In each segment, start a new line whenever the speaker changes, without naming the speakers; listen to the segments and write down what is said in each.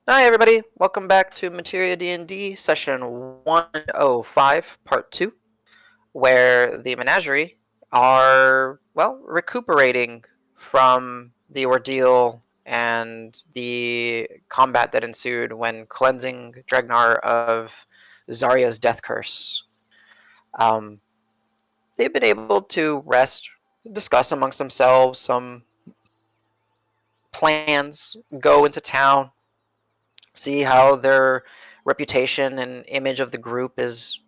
Hi everybody, welcome back to Materia D&D session 105, part 2, where the Menagerie are, well, recuperating from the ordeal and the combat that ensued when cleansing Dregnar of Zarya's death curse. Um, they've been able to rest, discuss amongst themselves some plans, go into town, see how their reputation and image of the group is,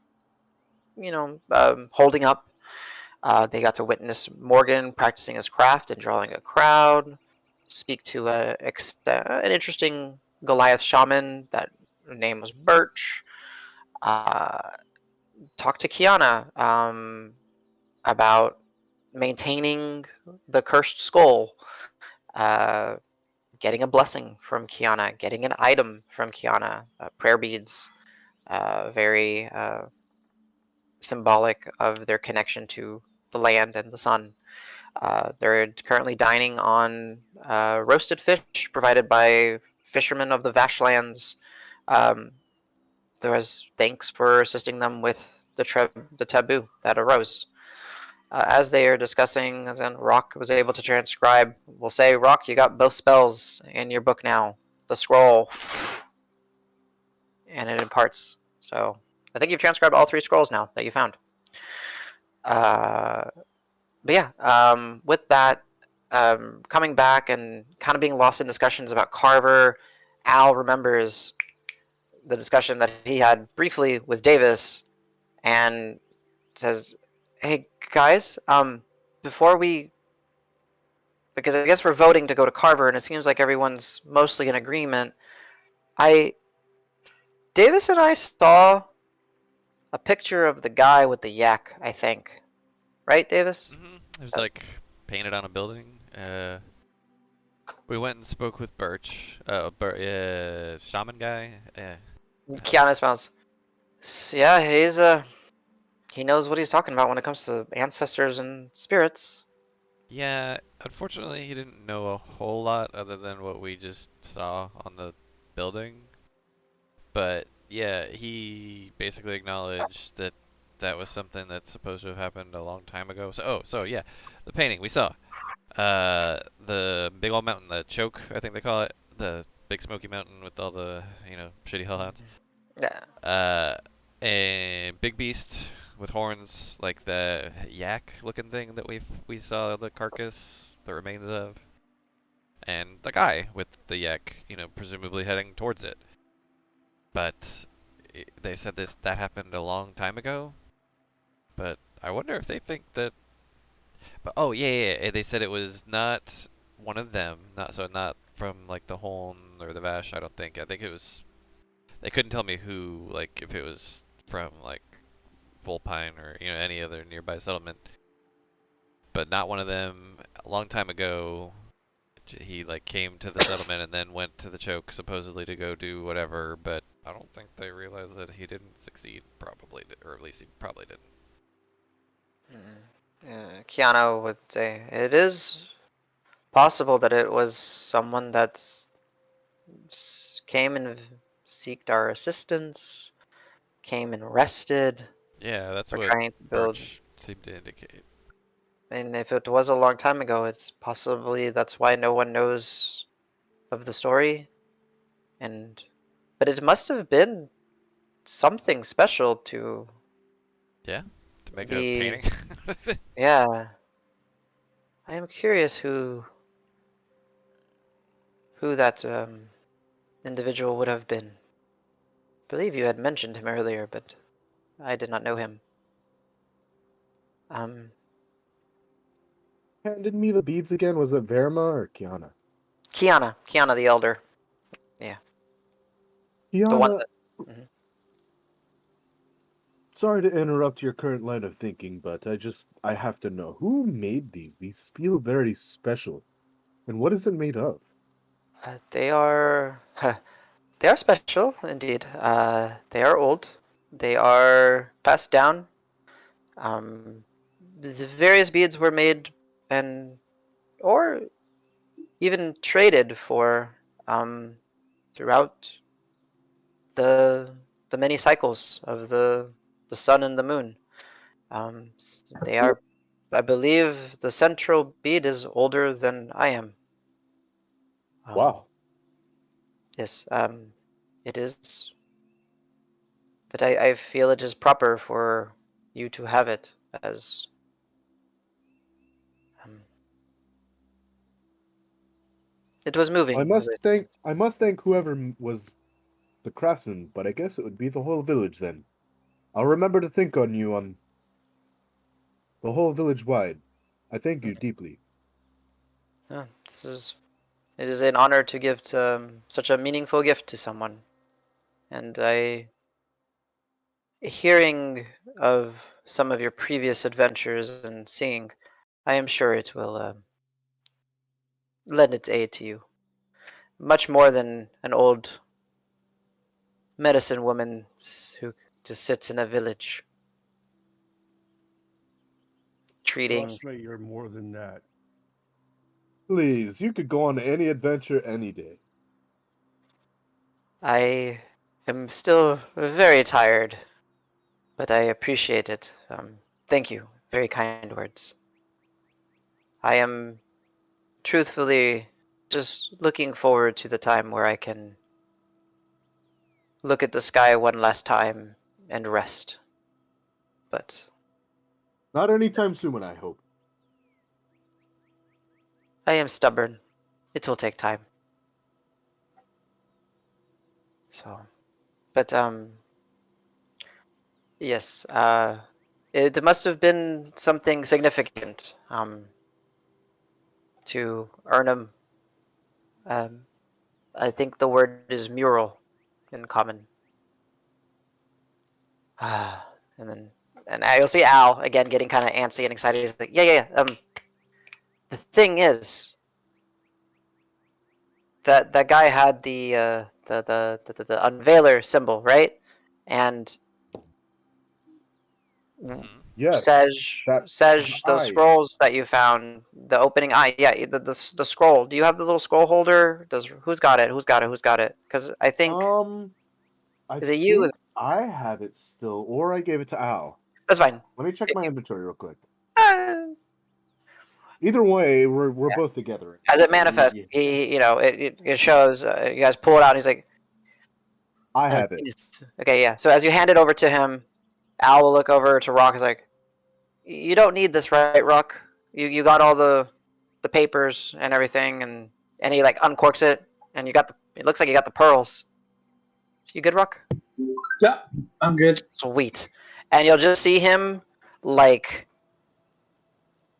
holding up. They got to witness Morgan practicing his craft and drawing a crowd, speak to an interesting Goliath shaman that name was Birch, uh, talk to Kiana about maintaining the cursed skull, uh, getting a blessing from Kiana, getting an item from Kiana, prayer beads, very symbolic of their connection to the land and the sun. They're currently dining on roasted fish provided by fishermen of the Vashlands. Um, there was thanks for assisting them with the taboo that arose. As they are discussing, as in Rock was able to transcribe, we'll say, Rock, you got both spells in your book now. The scroll, and it imparts. So I think you've transcribed all 3 scrolls now that you found. Uh, but yeah, with that, coming back and kind of being lost in discussions about Carver, Al remembers the discussion that he had briefly with Davis and says, "Hey guys, before we, because I guess we're voting to go to Carver, and it seems like everyone's mostly in agreement. I Davis and I saw a picture of the guy with the yak. I think, right, Davis?
It was
So
like painted on a building. We went and spoke with Birch, shaman guy.
Kiana smiles. Yeah, he knows what he's talking about when it comes to ancestors and spirits.
Yeah, unfortunately, he didn't know a whole lot other than what we just saw on the building. But yeah, he basically acknowledged that that was something that's supposed to have happened a long time ago. So yeah, the painting we saw. The big old mountain, the choke, I think they call it, the big smoky mountain with all the shitty hellhounds.
Yeah.
Uh, a big beast with horns, like the yak-looking thing that we saw the carcass, the remains of, and the guy with the yak, presumably heading towards it. But they said that happened a long time ago. But I wonder if they think that. But oh yeah. They said it was not one of them. Not from like the Holm or the Vash. I don't think. I think it was. They couldn't tell me who. Like if it was from like Volpine or any other nearby settlement, but not one of them. A long time ago, he like came to the settlement and then went to the choke supposedly to go do whatever. But I don't think they realized that he didn't succeed. Probably, or at least he probably didn't.
Keanu would say it is possible that it was someone that came and seeked our assistance, came and rested.
Yeah, that's
We're
what
trying to build.
Birch seemed to indicate.
And if it was a long time ago, it's possibly that's why no one knows of the story. And but it must have been something special to
Yeah, to make a
be.
painting out of it.
Yeah, I am curious who that individual would have been. I believe you had mentioned him earlier, but I did not know him. Um,
Handed me the beads again. Was it Verma or Kiana?
Kiana the Elder. Yeah, the one
Kiana,
that. Mhm.
sorry to interrupt your current line of thinking, but I have to know who made these. These feel very special. And what is it made of?
They are. They are special indeed. They are old. They are passed down. Um, various beads were made and or even traded for. Um, throughout the many cycles of the sun and the moon. They are, I believe, the central bead is older than I am.
Wow.
Yes, it is, but I feel it is proper for you to have it as. Um, it was moving, as I said.
I must thank whoever was the craftsman, but I guess it would be the whole village then. I'll remember to think on you on the whole village wide. I thank you deeply.
Yeah, it is an honor to give such a meaningful gift to someone, and hearing of some of your previous adventures and seeing, I am sure it will lend its aid to you, much more than an old medicine woman who just sits in a village treating.
Trust me, you're more than that.
Please, you could go on any adventure any day.
I am still very tired, but I appreciate it. Thank you. Very kind words. I am truthfully just looking forward to the time where I can look at the sky one last time and rest. But
Not anytime soon, I hope.
I am stubborn. It will take time. So, but yes, it must have been something significant to earn a. Um, I think the word is mural in common. And then you'll see Al again getting kind of antsy and excited. He's like, yeah. The thing is that that guy had the unveiler symbol, right? And
Hmm.
Yes,
Sej, those
I
scrolls that you found, the opening eye, yeah, the scroll. Do you have the little scroll holder? Does who's got it? Who's got it? Who's got it? Because I think
um I
is it you?
think I have it still, or I gave it to Al.
That's fine.
Let me check my inventory real quick.
Uh,
Either way, we're
yeah.
both together.
As it
So
manifests,
yeah,
he it shows. You guys pull it out. And he's like,
I have it.
okay, yeah. So as you hand it over to him, Al will look over to Rock. Is like, you don't need this, right, Rock? You got all the papers and everything, and he like uncorks it, and you got the. It looks like you got the pearls. So you good, Rock?
Yeah, I'm good.
Sweet. And you'll just see him like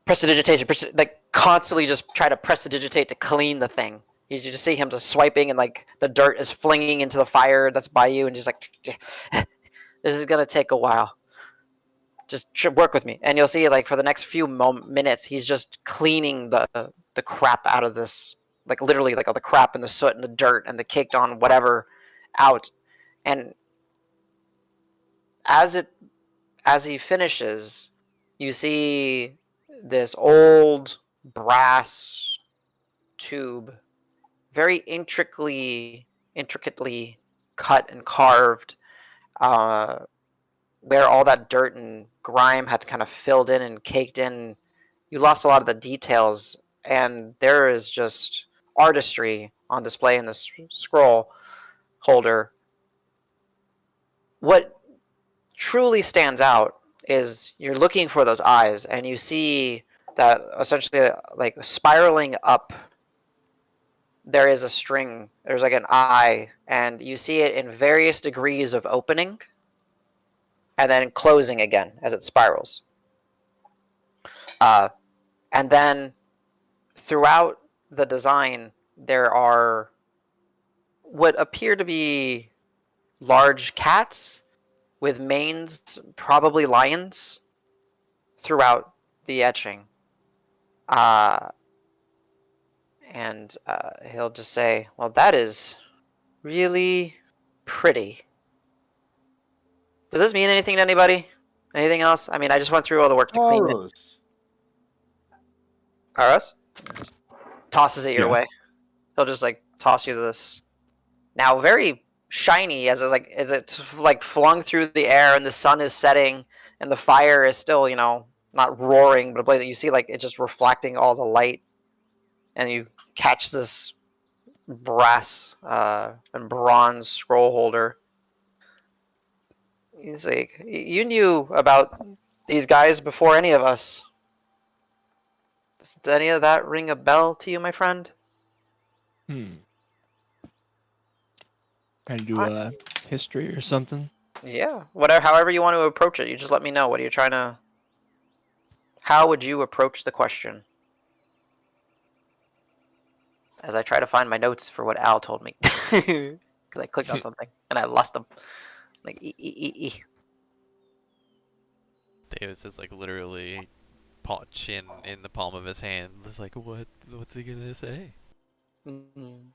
prestidigitation, like constantly just try to prestidigitate to clean the thing. You just see him just swiping, and like the dirt is flinging into the fire that's by you, and just like, this is gonna take a while. Just work with me, and you'll see like for the next few minutes, he's just cleaning the crap out of this, like literally like all the crap and the soot and the dirt and the caked on whatever out. And as it as he finishes, you see this old brass tube, very intricately cut and carved, uh, where all that dirt and grime had kind of filled in and caked in. You lost a lot of the details, and there is just artistry on display in this scroll holder. What truly stands out is you're looking for those eyes, and you see that essentially like spiraling up there is a string, there's like an eye, and you see it in various degrees of opening and then closing again as it spirals. And then throughout the design there are what appear to be large cats with manes, probably lions, throughout the etching. Uh, and he'll just say, well, that is really pretty. Does this mean anything to anybody? Anything else? I mean, I just went through all the work to clean it.
Aros.
Karos tosses it your
Yeah.
way. He'll just like toss you this. now very shiny as it's like flung through the air and the sun is setting and the fire is still, not roaring but blazing. You see like it's just reflecting all the light, and you catch this brass and bronze scroll holder. He's like, you knew about these guys before any of us. Does any of that ring a bell to you, my friend?
Can I do
I,
a history or something?
yeah, whatever, however you want to approach it. You just let me know. What are you trying to? How would you approach the question? As I try to find my notes for what Al told me, because I clicked on something and I lost them. Like e.
Davis is like literally chin in the palm of his hand. It's like, what's he gonna say?
Mm.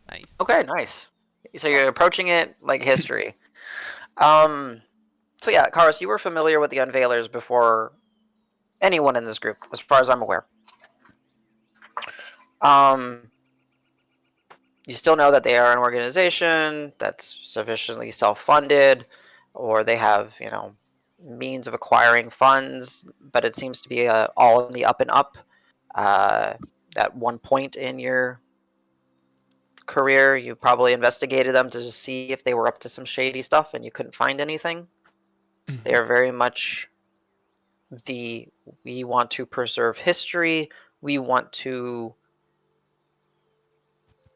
Nice.
Okay, nice. So you're approaching it like history. Um. So yeah, Karos, you were familiar with the Unveilers before anyone in this group, as far as I'm aware. Um. You still know that they are an organization that's sufficiently self-funded, or they have, means of acquiring funds, but it seems to be all in the up and up. Uh, at one point in your career, you probably investigated them to just see if they were up to some shady stuff, and you couldn't find anything. They are very much the we want to preserve history. We want to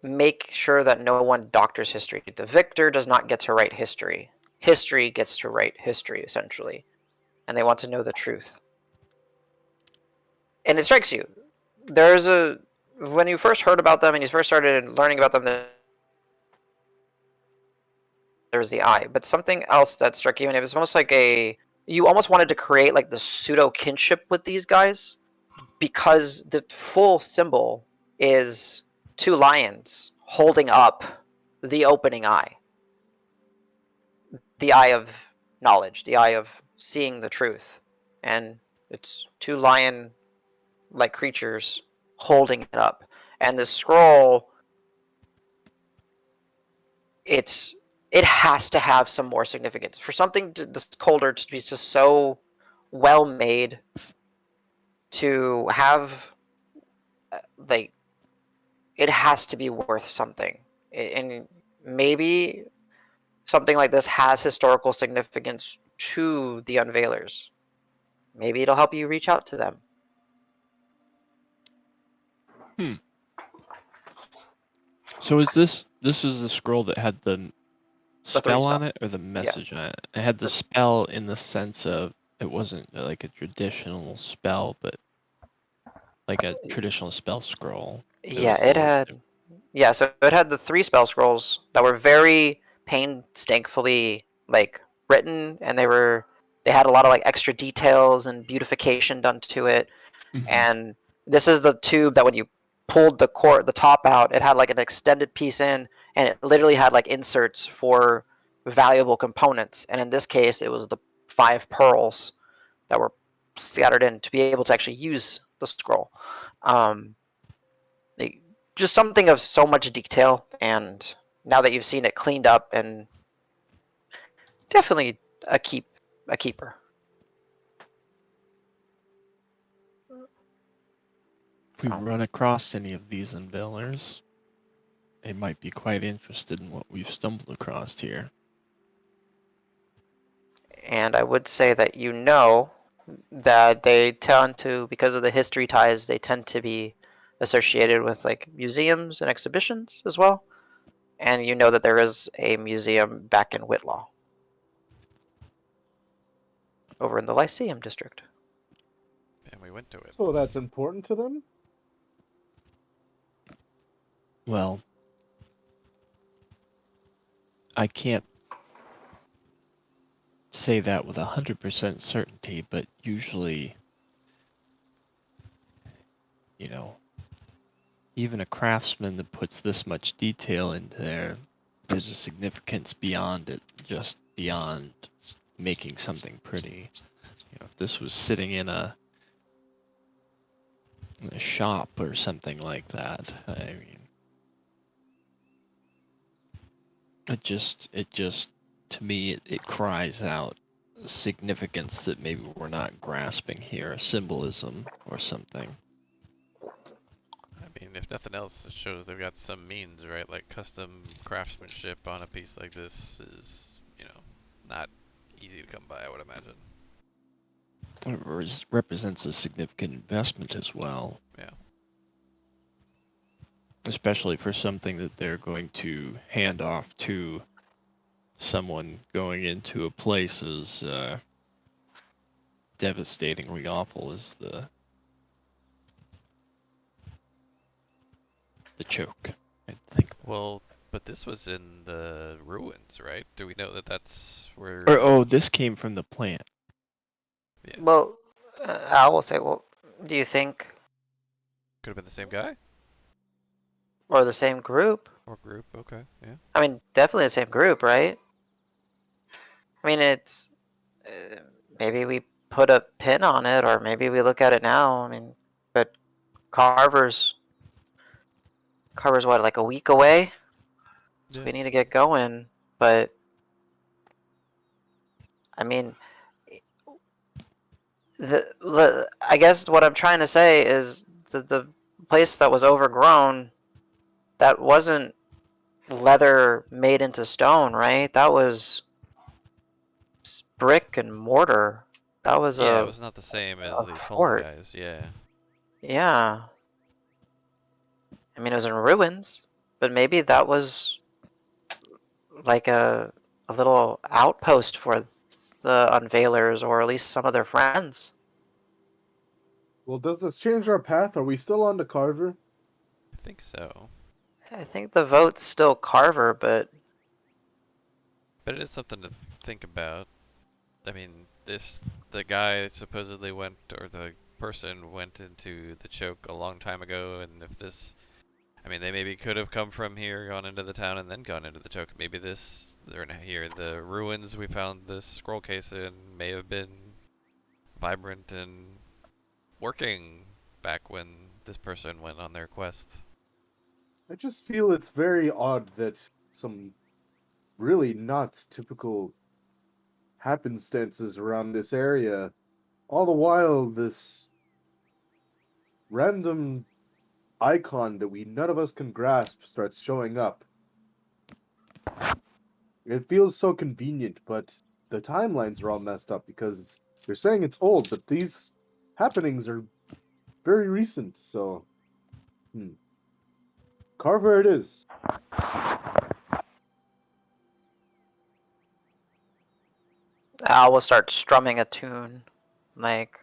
make sure that no one doctors history. The victor does not get to write history. History gets to write history, essentially. And they want to know the truth. And it strikes you. When you first heard about them and you first started learning about them, there was the eye. But something else that struck you, and it was almost like you almost wanted to create like the pseudo kinship with these guys, because the full symbol is two lions holding up the opening eye. The eye of knowledge, the eye of seeing the truth. And it's two lion like creatures holding it up. And the scroll, it has to have some more significance. For something this colder to be just so well made, to have like it has to be worth something. And maybe something like this has historical significance to the Unveilers. Maybe it'll help you reach out to them.
So is this is the scroll that had the
The three
spell
spell.
on it or the message on it? It had the spell in the sense of it wasn't like a traditional spell, but like a traditional spell scroll.
Yeah,
A
it
little
had. Yeah, so it had the three spell scrolls that were very painstakingly like written, and they had a lot of like extra details and beautification done to it.
different.
And this is the tube that when you pulled the top out, it had like an extended piece in, and it literally had like inserts for valuable components. And in this case, it was the 5 pearls that were scattered in to be able to actually use the scroll. Um, just something of so much detail, and now that you've seen it cleaned up, and definitely a keeper.
If we run across any of these unveilers, they might be quite interested in what we've stumbled across here.
And I would say that that they tend to, because of the history ties, they tend to be associated with like museums and exhibitions as well. And you know that there is a museum back in Whitlaw, over in the Lyceum district.
And we went to it.
So that's important to them?
Well, I can't say that with 100% certainty, but usually, you know, even a craftsman that puts this much detail into there's a significance beyond it, just beyond making something pretty. You know, if this was sitting in a shop or something like that, I mean, it just to me it cries out significance that maybe we're not grasping here, symbolism or something.
I mean, if nothing else, it shows they've got some means, right? Like custom craftsmanship on a piece like this is, not easy to come by, I would imagine.
It represents a significant investment as well,
Yeah.
especially for something that they're going to hand off to someone going into a place as devastatingly awful as the choke, I think.
Well, but this was in the ruins, right? Do we know that that's where?
Or this came from the plant.
Yeah.
Well, Al will say, well, do you think,
Could have been the same guy
or the same group?
or group. Okay. Yeah.
I mean, definitely the same group, right? I mean, it's maybe we put a pin on it, or maybe we look at it now. I mean, but Carver's what, like a week away? So
Yeah.
we need to get going. But I mean, I guess what I'm trying to say is the place that was overgrown, that wasn't leather made into stone, right? That was brick and mortar. That was
Yeah. It was not the same as
a
these home
fort.
guys. Yeah.
Yeah. I mean, it was in ruins, but maybe that was like a little outpost for the Unveilers, or at least some of their friends.
Well, does this change our path? Are we still on to Carver?
I think so.
I think the vote's still Carver, but
But it is something to think about. I mean, the guy supposedly went, or the person went into the choke a long time ago, and if this, I mean, they maybe could have come from here, gone into the town, and then gone into the choke. Maybe they're not here. The ruins we found this scroll case in may have been vibrant and working back when this person went on their quest.
I just feel it's very odd that some really not typical happenstances around this area, all the while this random icon that none of us can grasp starts showing up. It feels so convenient, but the timelines are all messed up because they're saying it's old, but these happenings are very recent, so Carver it is.
Al will start strumming a tune, like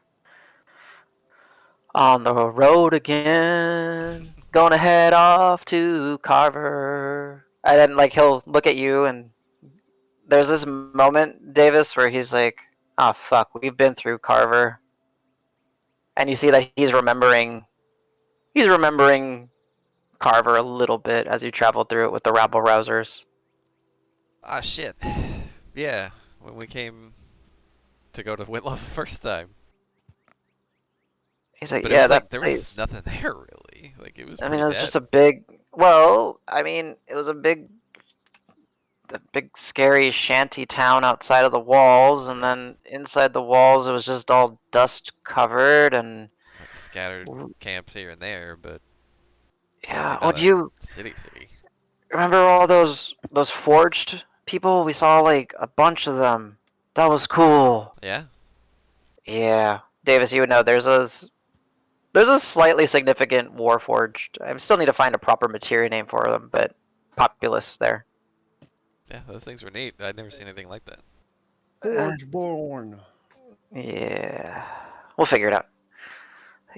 on the road again, gonna head off to Carver. And then like he'll look at you, and there's this moment, Davis, where he's like, "Oh fuck, we've been through Carver," and you see that he's remembering. He's remembering Carver a little bit as you travel through it with the rabble rousers.
Ah, shit. Yeah, when we came to go to Whitlow the first time.
He's like,
But it
"Yeah,
was like
that
there was
place.
nothing there really. Like it was
I mean,
pretty
it was
dead.
just a big. Well, I mean, it was the big scary shanty town outside of the walls, and
Yeah.
then inside the walls, it was just all dust covered, and
Like scattered camps here and there, but certainly
yeah. Oh,
not
do
a
you
city.
remember all those forged people? We saw like a bunch of them. That was cool.
Yeah?
Yeah, Davis, you would know. There's a slightly significant warforged. I still need to find a proper materia name for them, but populous there.
Yeah, those things were neat. I'd never seen anything like that.
Forgeborn.
Yeah, we'll figure it out.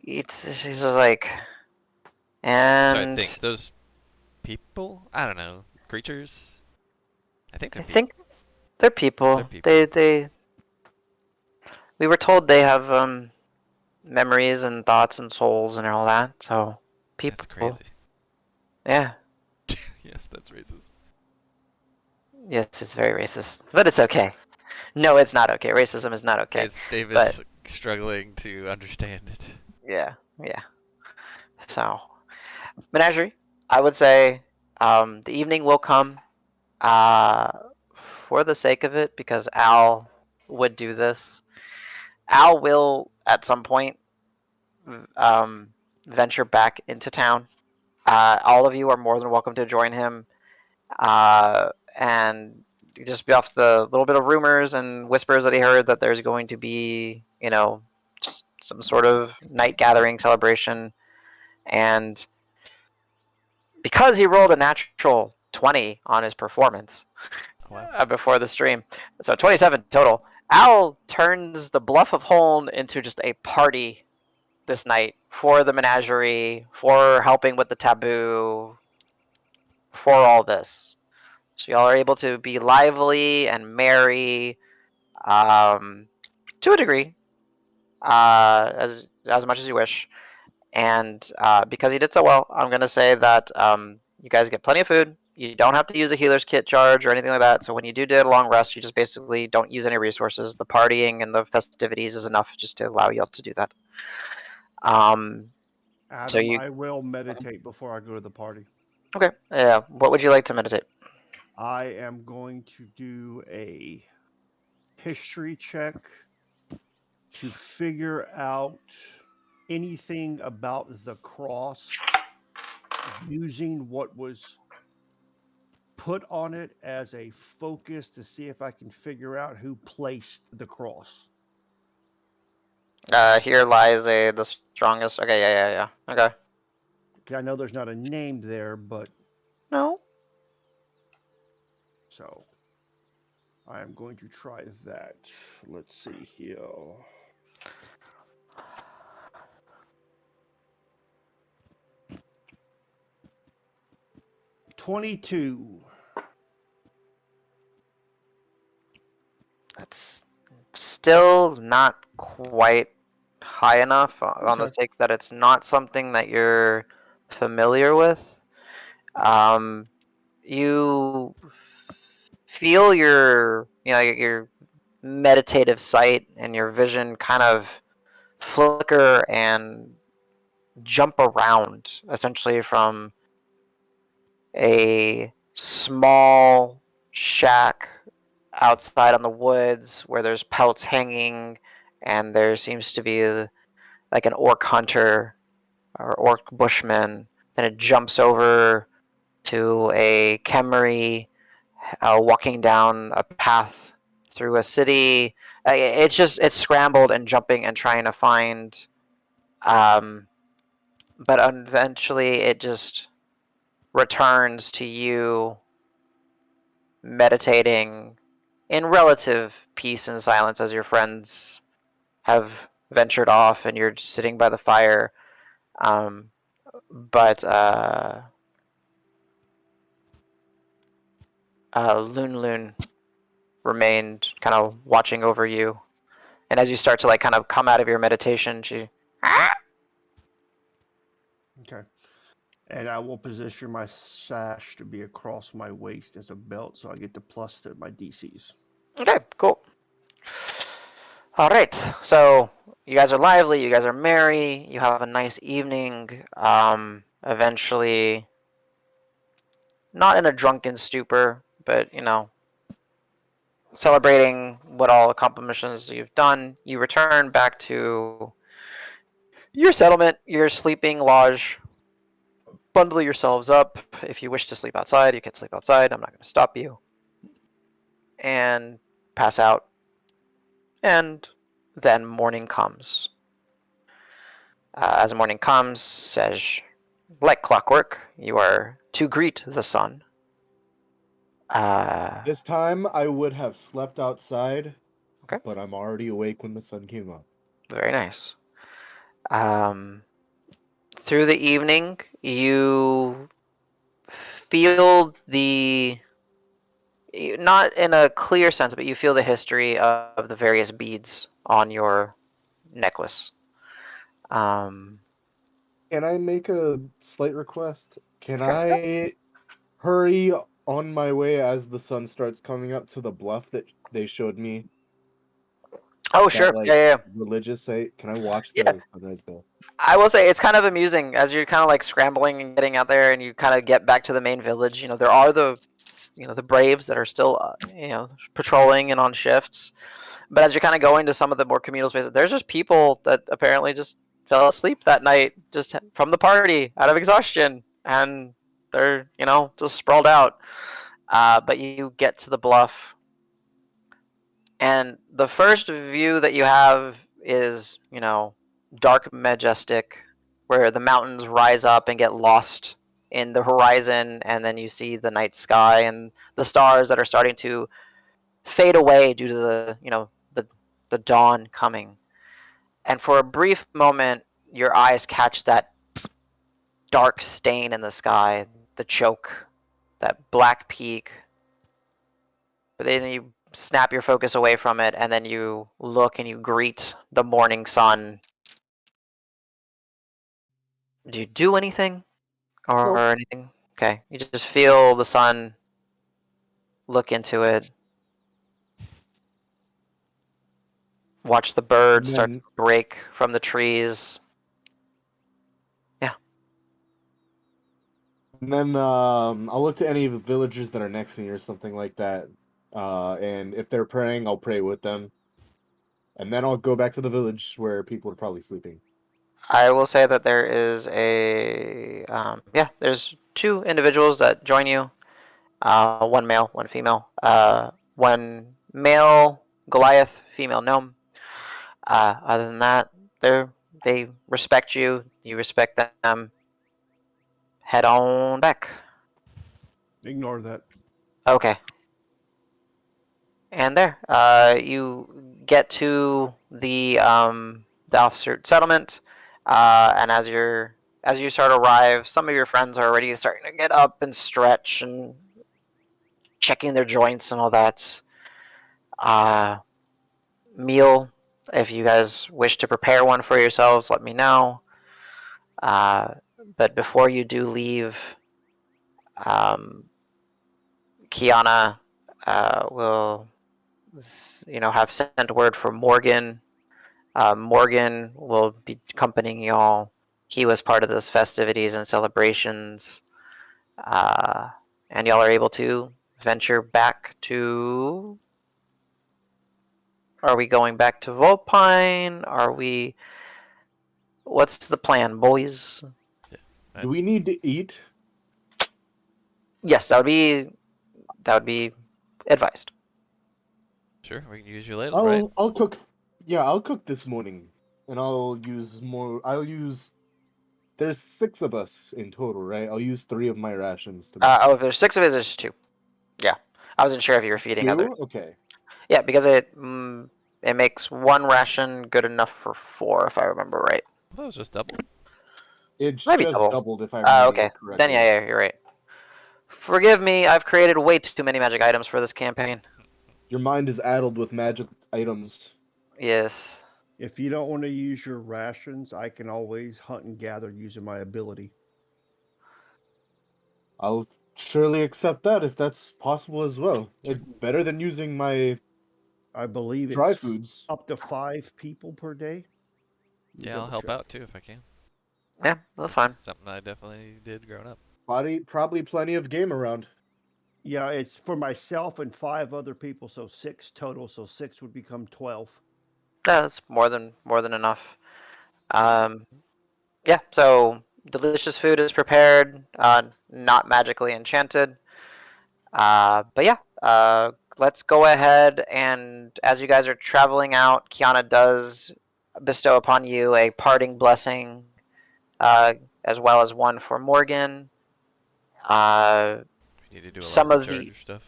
She's just like,
So I
and
think those people, I don't know, creatures? I think they're
I
people.
think they're people.
They're people.
We were told they have memories and thoughts and souls and all that. So
That's
people,
crazy.
yeah,
Yes, that's racist.
yes, it's very racist, but it's okay. No, it's not okay. Racism is not okay.
It's
But
Davis struggling to understand it.
yeah, yeah. So Menagerie, I would say the evening will come. For the sake of it, because Al would do this, Al will at some point venture back into town. All of you are more than welcome to join him. And just be off the little bit of rumors and whispers that he heard that there's going to be, some sort of night gathering celebration. And because he rolled a natural 20 on his performance
Wow.
before the stream, so 27 total, Al turns the Bluff of Holn into just a party this night for the menagerie, for helping with the taboo, for all this. So y'all are able to be lively and merry, to a degree, as much as you wish. And because he did so well, I'm gonna say that you guys get plenty of food. You don't have to use a healer's kit charge or anything like that. So when you do a long rest, you just basically don't use any resources. The partying and the festivities is enough just to allow y'all to do that. So
Adam,
you
I will meditate before I go to the party.
okay? Yeah. What would you like to meditate?
I am going to do a history check to figure out anything about the cross using what was put on it as a focus to see if I can figure out who placed the cross.
Here lies the strongest. Okay, yeah. Okay.
Okay, I know there's not a name there, but
No.
so I am going to try that. Let's see here. $22.
That's still not quite high enough on the
Okay.
sake that it's not something that you're familiar with. You feel your meditative sight and your vision kind of flicker and jump around, essentially from a small shack outside on the woods where there's pelts hanging, and there seems to be like an orc hunter or orc bushman. Then it jumps over to a Khemri walking down a path through a city. It's scrambled and jumping and trying to find, but eventually it just returns to you meditating in relative peace and silence as your friends have ventured off and you're sitting by the fire. But Loon Loon remained kind of watching over you. And as you start to like kind of come out of your meditation, she
Okay. And I will position my sash to be across my waist as a belt so I get the plus to my DCs.
okay, cool. All right, so you guys are lively, you guys are merry, you have a nice evening. Eventually, not in a drunken stupor, but celebrating what all accomplishments you've done. You return back to your settlement, your sleeping lodge. Bundle yourselves up. If you wish to sleep outside, you can sleep outside. I'm not going to stop you. And pass out. And then morning comes. As morning comes, says, like clockwork, you are to greet the sun.
This time I would have slept outside,
Okay.
but I'm already awake when the sun came up.
Very nice. Through the evening, you feel not in a clear sense, but you feel the history of the various beads on your necklace.
Can I make a slight request? Can I hurry on my way as the sun starts coming up to the bluff that they showed me?
Oh,
That,
sure.
like,
Yeah.
religious site? Can I watch
Yeah.
the sunrise there?
I will say it's kind of amusing as you're kind of like scrambling and getting out there and you kind of get back to the main village. There are the the Braves that are still patrolling and on shifts. But as you're kind of going to some of the more communal spaces, there's just people that apparently just fell asleep that night, just from the party out of exhaustion, and they're just sprawled out. But you get to the bluff, and the first view that you have is dark, majestic, where the mountains rise up and get lost in the horizon, and then you see the night sky and the stars that are starting to fade away due to the dawn coming. And for a brief moment, your eyes catch that dark stain in the sky, the choke, that black peak. But then you snap your focus away from it, and then you look and you greet the morning sun. Do you do anything or
Nope.
anything? Okay, you just feel the sun, look into it, watch the birds
And
start to
then
break from the trees.
I'll look to any of the villagers that are next to me or something like that. And if they're praying, I'll pray with them. And then I'll go back to the village where people are probably sleeping.
I will say that there is there's two individuals that join you. One male, one female. One male Goliath, female gnome. Other than that, they respect you. You respect them. Head on back.
Ignore that.
Okay. And there, you get to the officer settlement, and as you start to arrive, some of your friends are already starting to get up and stretch and checking their joints and all that. Uh, Meal, if you guys wish to prepare one for yourselves, let me know. Uh, but before you do leave, um, Kiana will have sent word for Morgan. Morgan will be accompanying y'all. He was part of those festivities and celebrations. Uh, and y'all are able to venture back to. Are we going back to Volpine? Are we. What's the plan, boys?
Do we need to eat?
Yes, that would be advised.
Sure, we can use you later, right?
I'll cook. Yeah, I'll cook this morning, and I'll use more. I'll use. There's 6 of us in total, right? I'll use 3 of my rations to make.
If there's 6 of it, there's 2. Yeah, I wasn't sure if you were feeding others.
2? Okay.
Yeah, because it makes 1 ration good enough for 4, if I remember right.
That was just double.
It's
Maybe
just
double.
doubled if I remember
Okay.
correctly.
Then yeah, you're right. Forgive me, I've created way too many magic items for this campaign.
Your mind is addled with magic items.
Yes.
If you don't want to use your rations, I can always hunt and gather using my ability.
I'll surely accept that if that's possible as well.
Sure.
It's better than using my
I believe
dry
it's
foods.
up to 5 people per day.
Yeah, I'll help out too if I can.
Yeah, that's fine.
Something I definitely did growing up.
Probably plenty of game around.
Yeah, it's for myself and 5 other people, so 6 total. So 6 would become 12.
That's more than enough. Yeah, so delicious food is prepared, not magically enchanted. But yeah, let's go ahead and as you guys are traveling out, Kiana does bestow upon you a parting blessing, as well as one for Morgan.
We need to do a lot
Some
of
of the
recharge stuff.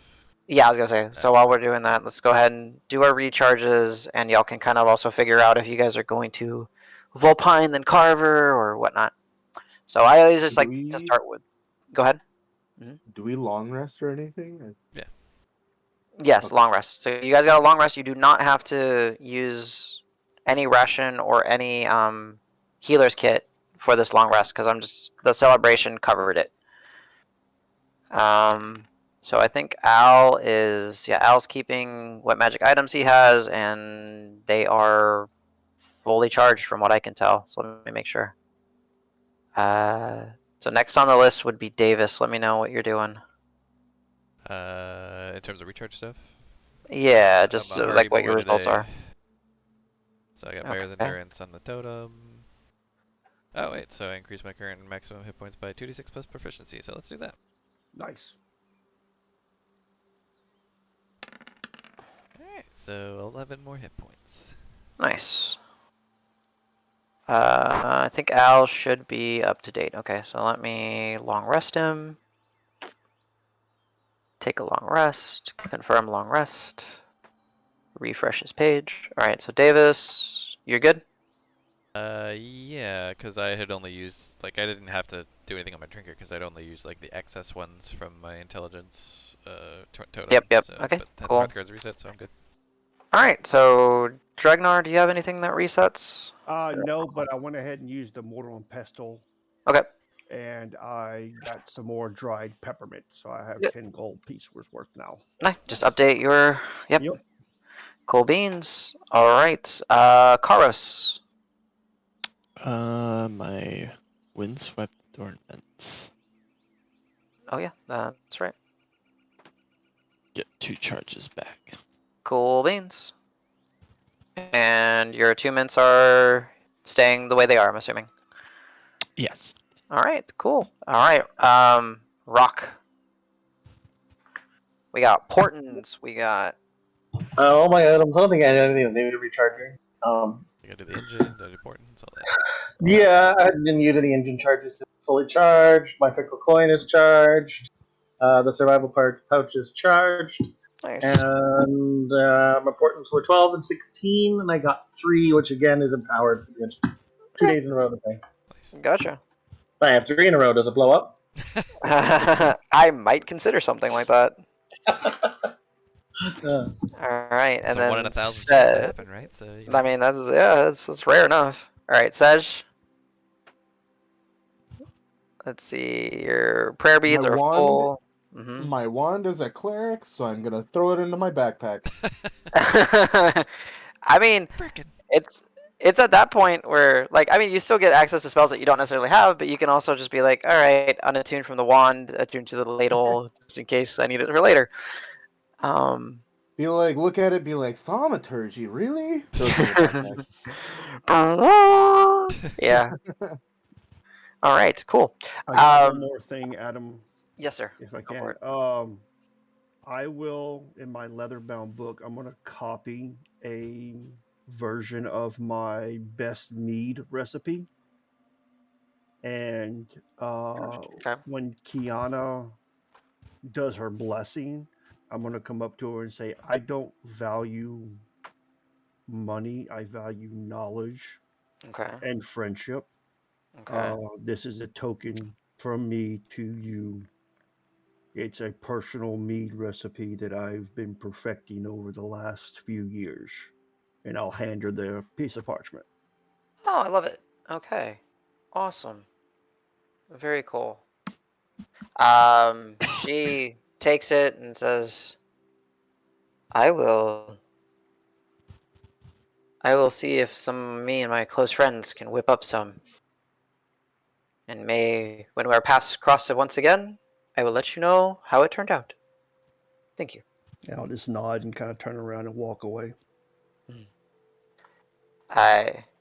Yeah, I was gonna say. So while we're doing that, let's go ahead and do our recharges, and y'all can kind of also figure out if you guys are going to Volpine then Carver or whatnot. So I always just
Do
like to
we
start with. Go ahead.
do we long rest or anything?
Yeah.
Yes,
Okay.
long rest. So you guys got a long rest. You do not have to use any ration or any healer's kit for this long rest because the celebration covered it. So I think Al's keeping what magic items he has, and they are fully charged from what I can tell. So let me make sure. So next on the list would be Davis. Let me know what you're doing.
In terms of recharge stuff?
Yeah, just
I'm already
like what your
moving
results
today.
are.
So I got Bear's
Okay.
Endurance on the totem. Oh wait, so I increased my current maximum hit points by 2d6 plus proficiency, so let's do that.
Nice.
Alright, so 11 more hit points.
Nice. I think Al should be up to date. Okay, so let me long rest him. Take a long rest. Confirm long rest. Refresh his page. Alright, so Davis, you're good?
Yeah, because I had only used, like, I didn't have to do anything on my trinket because I'd only used, like, the excess ones from my intelligence totem.
Yep.
So,
Okay,
but the
cool.
Northguard's reset, so I'm good.
Alright, so Dregnar, do you have anything that resets?
No, but I went ahead and used the mortal and pestle,
Okay.
and I got some more dried peppermint, so I have
Yep.
10 gold pieces worth now.
Nice. Just update your. Yep.
Yep.
Cool beans. Alright. Karos.
My windswept ornaments
Oh yeah, that's right.
get 2 charges back.
Cool beans. And your attunements are staying the way they are, I'm assuming.
Yes.
Alright, cool. Alright, Rock. We got Portons, we got...
All my items. I don't think I had anything that needed recharging.
I gotta do the engine, do the importance, all that.
Yeah, I didn't use any engine charges. It's fully charged. My fickle coin is charged. The survival pouch is charged.
Nice.
And my portents were 12 and 16, and I got 3, which again is empowered for the engine. 2
Okay.
days in a row today.
Nice.
Gotcha.
I have 3 in a row. Does it blow up?
I might consider something like that.
Uh,
Alright,
It's
and
a 1 in
then
1,000 chance to
Sej.
happen, right? So, you
I
know.
mean, that's rare enough. Alright, Sej. Let's see, your prayer beads
My
are
wand,
full. Mm-hmm.
my wand is a cleric, so I'm gonna throw it into my backpack.
I mean,
Frickin'.
it's at that point where, like, I mean, you still get access to spells that you don't necessarily have, but you can also just be like, all right, unattuned from the wand, attuned to the ladle, just in case I need it for later.
Be like, look at it, be like, thaumaturgy, really? Throw it in your backpack.
Yeah. All right. Cool.
I got one more thing, Adam,
Yes, sir.
if I
Go for
can.
it.
I will, in my leather-bound book, I'm going to copy a version of my best mead recipe. And
Okay.
when Kiana does her blessing, I'm going to come up to her and say, I don't value money, I value knowledge
Okay.
and friendship.
Okay.
This is a token from me to you. It's a personal mead recipe that I've been perfecting over the last few years. And I'll hand her the piece of parchment.
Oh, I love it. Okay. Awesome. Very cool. She takes it and says, I will see if some of me and my close friends can whip up some. And may, when our paths cross once again, I will let you know how it turned out. Thank you.
And I'll just nod and kind of turn around and walk away.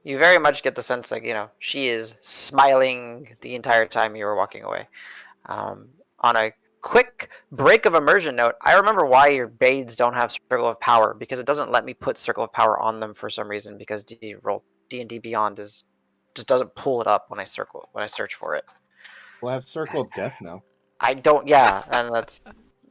You very much get the sense like, she is smiling the entire time you were walking away. On a quick break of immersion note, I remember why your Bades don't have Circle of Power, because it doesn't let me put Circle of Power on them for some reason, because D&D Beyond just doesn't pull it up when I search for it.
We'll have Circle of Death now.
I don't, yeah, and that's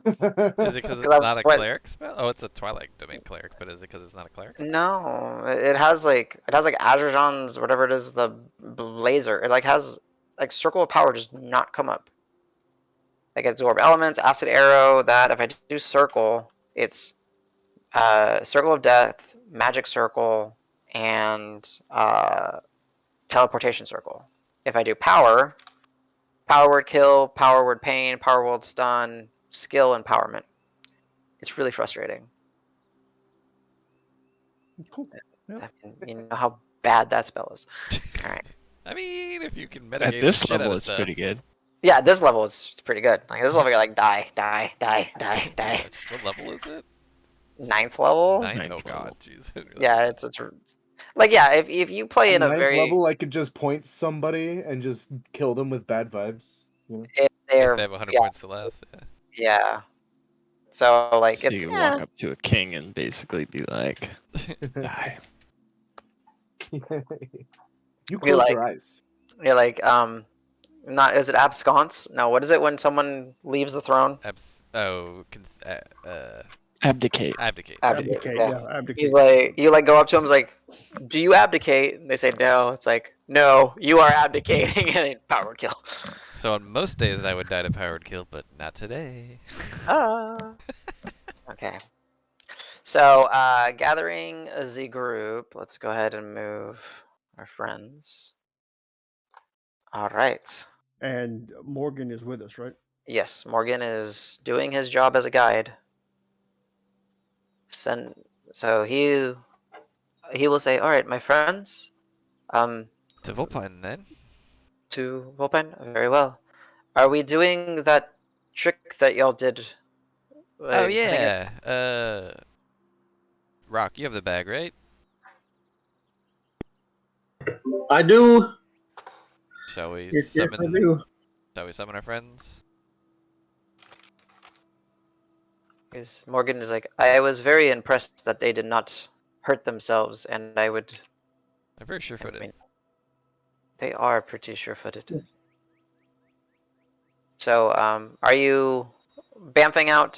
Is it because
because
it's
I
not a
went.
cleric spell? Oh, it's a Twilight Domain cleric, but is it because it's not a cleric spell?
No, it has like Azerjon's whatever it is, the laser. It like has like Circle of Power just not come up. Like absorb elements, acid arrow. That if I do circle, it's Circle of Death, Magic Circle, and Teleportation Circle. If I do power, power word kill, power word pain, power word stun, skill empowerment. It's really frustrating.
Cool. Yep.
You know how bad that spell is. All right.
I mean, if you can
At
mitigate the
this
shit
level,
out of
it's
stuff.
pretty good.
Yeah, this level is pretty good. Like this level, you're like die, die, die, die,
Pretty
die.
much. What level is it?
Ninth level.
Ninth? Oh
Ninth
god,
level.
jeez. I didn't realize
Yeah,
that.
it's like yeah. If you play
At
in a
ninth
very
level, I could just point somebody and just kill them with bad vibes. You know?
if
If
they're
they have 100
yeah
points to last, yeah.
yeah. So like
So you
it's
can walk up to a king and basically be like, die.
You
you're
close
like
your eyes.
you're like not is it absconce? No, what is it when someone leaves the throne?
Abdicate.
Abdicate.
Abdicate,
Yeah.
yeah,
He's
abdicate.
like you like go up to him, he's like, do you abdicate? And they say no. It's like no, you are abdicating, and then power kill.
So on most days I would die to powered kill, but not today.
Ah. Okay. So, gathering the group, let's go ahead and move our friends. All right.
And Morgan is with us, right?
Yes, Morgan is doing his job as a guide. Send, so he will say, "All right, my friends, um,
To Volpine then.
to Volpen, very well. Are we doing that trick that y'all did?
Oh
I think it,
yeah. Rock, you have the bag, right?
I do.
Shall we
Yes, I
summon
do.
shall we summon our friends?
is Morgan is like, I was very impressed that they did not hurt themselves, and I would,
They're very
I
sure-footed.
mean, they are pretty sure-footed. So, are you bamfing out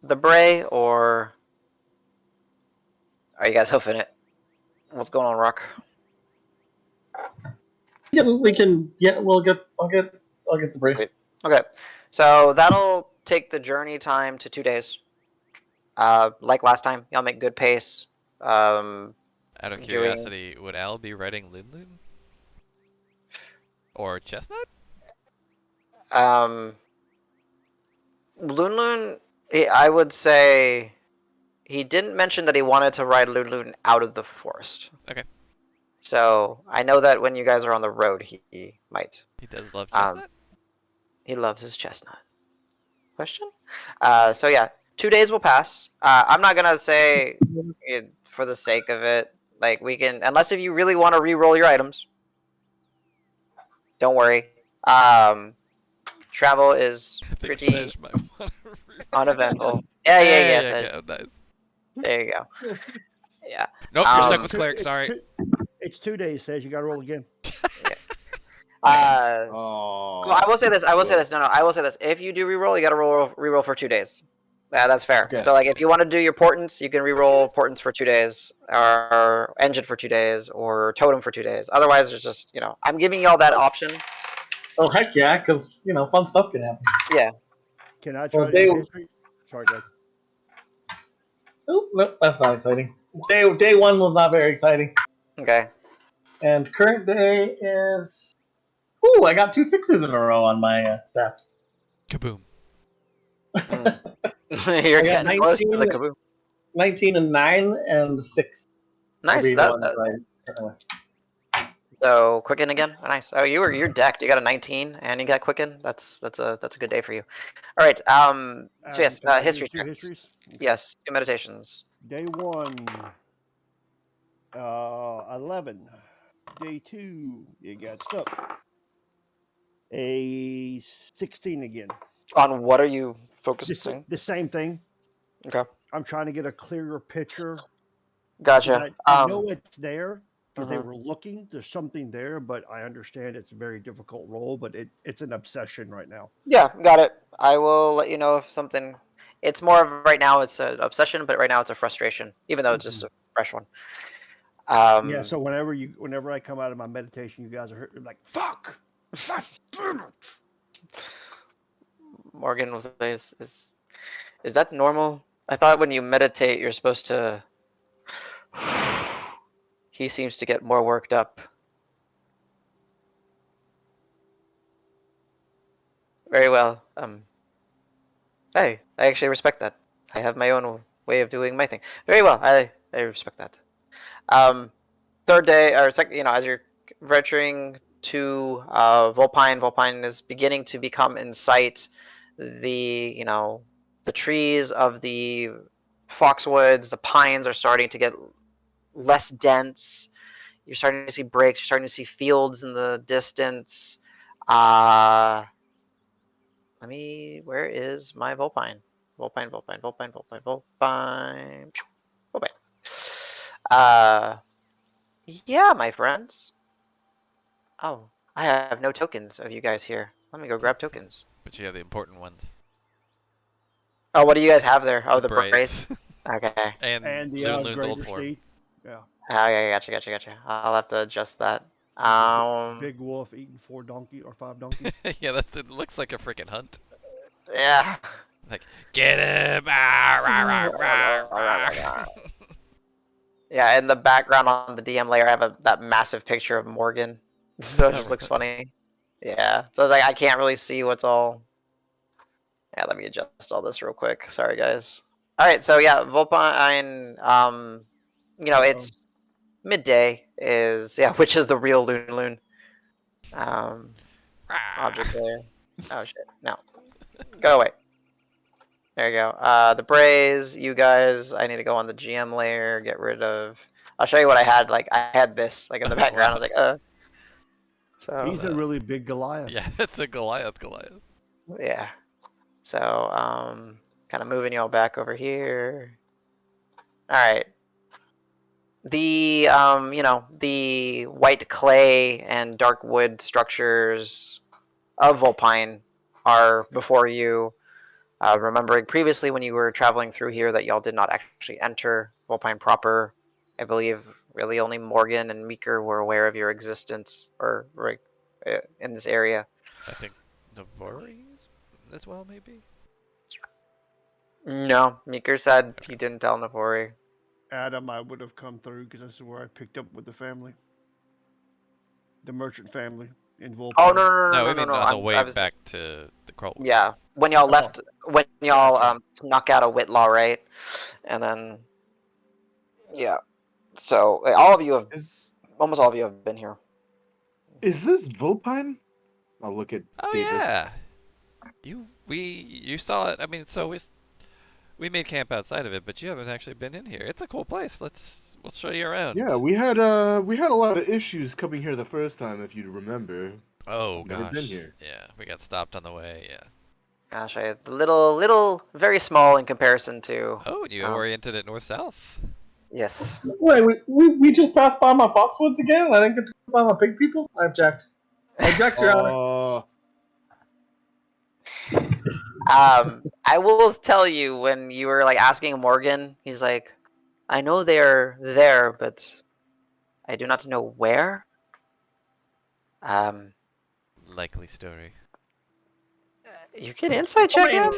the Bray, or are you guys hoofing it? What's going on, Rock?
Yeah, we can. Yeah, we'll get. I'll get the brief.
Sweet. Okay, so that'll take the journey time to 2 days. Like last time, y'all make good pace. Um,
Out of
doing
curiosity, would Al be riding Lunlun? Or Chestnut?
um, Lunlun, I would say he didn't mention that he wanted to ride Lunlun out of the forest.
Okay.
So I know that when you guys are on the road, he might.
He does love
Um,
Chestnut?
he loves his chestnut. Question? So yeah, 2 days will pass. I'm not gonna say for the sake of it. Like we can, unless if you really want to re-roll your items. Don't worry. Travel is
I think
pretty
Sej might want to reroll.
uneventful. Yeah, yeah,
Hey,
yes.
okay, oh, nice.
There you go. Yeah.
Nope, you're stuck
Um.
with cleric, sorry.
It's 2 days. Says you got to roll again.
Oh.
Well, I will say this. I will say
Good.
this. No, I will say this. If you do re-roll, you got to re-roll for 2 days. That's fair.
Okay.
So, like, if you want to do your portents, you can re-roll portents for 2 days, or engine for 2 days, or totem for 2 days. Otherwise, it's just I'm giving y'all that option.
Oh heck yeah, because fun stuff can happen.
Yeah.
Can I
Well,
try to
they.
do history? Sorry, go ahead.
Oh no, that's not exciting. Day one was not very exciting,
Okay.
and current day is. Ooh, I got 2 6s in a row on my stats.
Kaboom.
Mm. You're
I got
getting close to
19,
the kaboom.
19 and 9 and 6 will
Nice.
be the ones I.
So quicken again. Nice. Oh, you're decked. You got a 19 and you got quicken. That's a good day for you. All right. So yes,
Can I do
history
two
checks.
histories? Okay.
Yes, two meditations.
Day 1, 11. Day 2, you got stuck. A 16 again.
On what are you focusing?
The same thing.
Okay.
I'm trying to get a clearer picture because
Gotcha.
I know it's there because they
Mhm.
were looking. There's something there, but I understand it's a very difficult role. But it's an obsession right now.
Yeah, got it. I will let you know if something. It's more of right now. It's an obsession, but right now it's a frustration, even though it's just a fresh one.
Yeah. So whenever I come out of my meditation, you guys are like, "Fuck." God damn it.
Morgan will say, is that normal? I thought when you meditate, you're supposed to. He seems to get more worked up. Very well. Hey, I actually respect that. I have my own way of doing my thing. Very well. I respect that. Third day or second, as you're venturing to Volpine. Volpine is beginning to become in sight. The the trees of the Foxwoods, the pines are starting to get less dense. You're starting to see breaks. You're starting to see fields in the distance. Where is my Volpine? Volpine, Volpine, Volpine, Volpine, Volpine. Volpine. Yeah, my friends. Oh, I have no tokens of you guys here. Let me go grab tokens.
But you have the important ones.
Oh, what do you guys have there? Oh, the
brace.
brace. Okay.
And the
Loon's old
greater
form.
steed. Yeah.
Oh, yeah, gotcha. I'll have to adjust that. Um,
Big wolf eating 4 donkey or 5 donkeys.
Yeah, it looks like a freaking hunt.
yeah.
Like, get him! Ah, rah, rah, rah, rah.
Yeah, in the background on the DM layer, I have that massive picture of Morgan, so it
Oh,
just looks
really?
funny. Yeah, so it's like I can't really see what's all. Yeah, let me adjust all this real quick. Sorry, guys. All right, so yeah, Volpine. It's midday. Which is the real Loon. Um, object layer. Oh shit, no, go away. There you go. The Braze, you guys. I need to go on the GM layer. Get rid of. I'll show you what I had. Like I had this like in the background. I was like, So
He's a really big Goliath.
Yeah, it's a Goliath.
yeah. So kind of moving y'all back over here. All right. The white clay and dark wood structures of Volpine are before you. Remembering previously when you were traveling through here that y'all did not actually enter Volpine proper. I believe really only Morgan and Meeker were aware of your existence or in this area.
I think Navori's as well, maybe?
No, Meeker said he didn't tell Navori.
Adam, I would have come through because this is where I picked up with the family. The merchant family in Volpine.
Oh
No, we
no.
mean on the way back to the Crawlwood.
Yeah, when y'all left, when y'all
Gotcha.
snuck out of Whitlaw, right? And then, yeah. So all of you have, almost all of you have been here.
Is this Vulpine? I'll look at
Oh
Davis.
yeah, you saw it. I mean, so we made camp outside of it, but you haven't actually been in here. It's a cool place. We'll show you around.
Yeah, we had a lot of issues coming here the first time, if you remember.
Oh
Never
gosh.
been here.
Yeah, we got stopped on the way. Yeah.
I'll show you. The little, very small in comparison to.
Oh, and you oriented it north-south.
Yes.
Wait, we just passed by my Foxwoods again? I didn't get to pass by my pig people? I object. I object, Your Honor.
I will tell you when you were like asking Morgan, he's like, I know they're there, but I do not know where.
Likely story.
You can insight check him.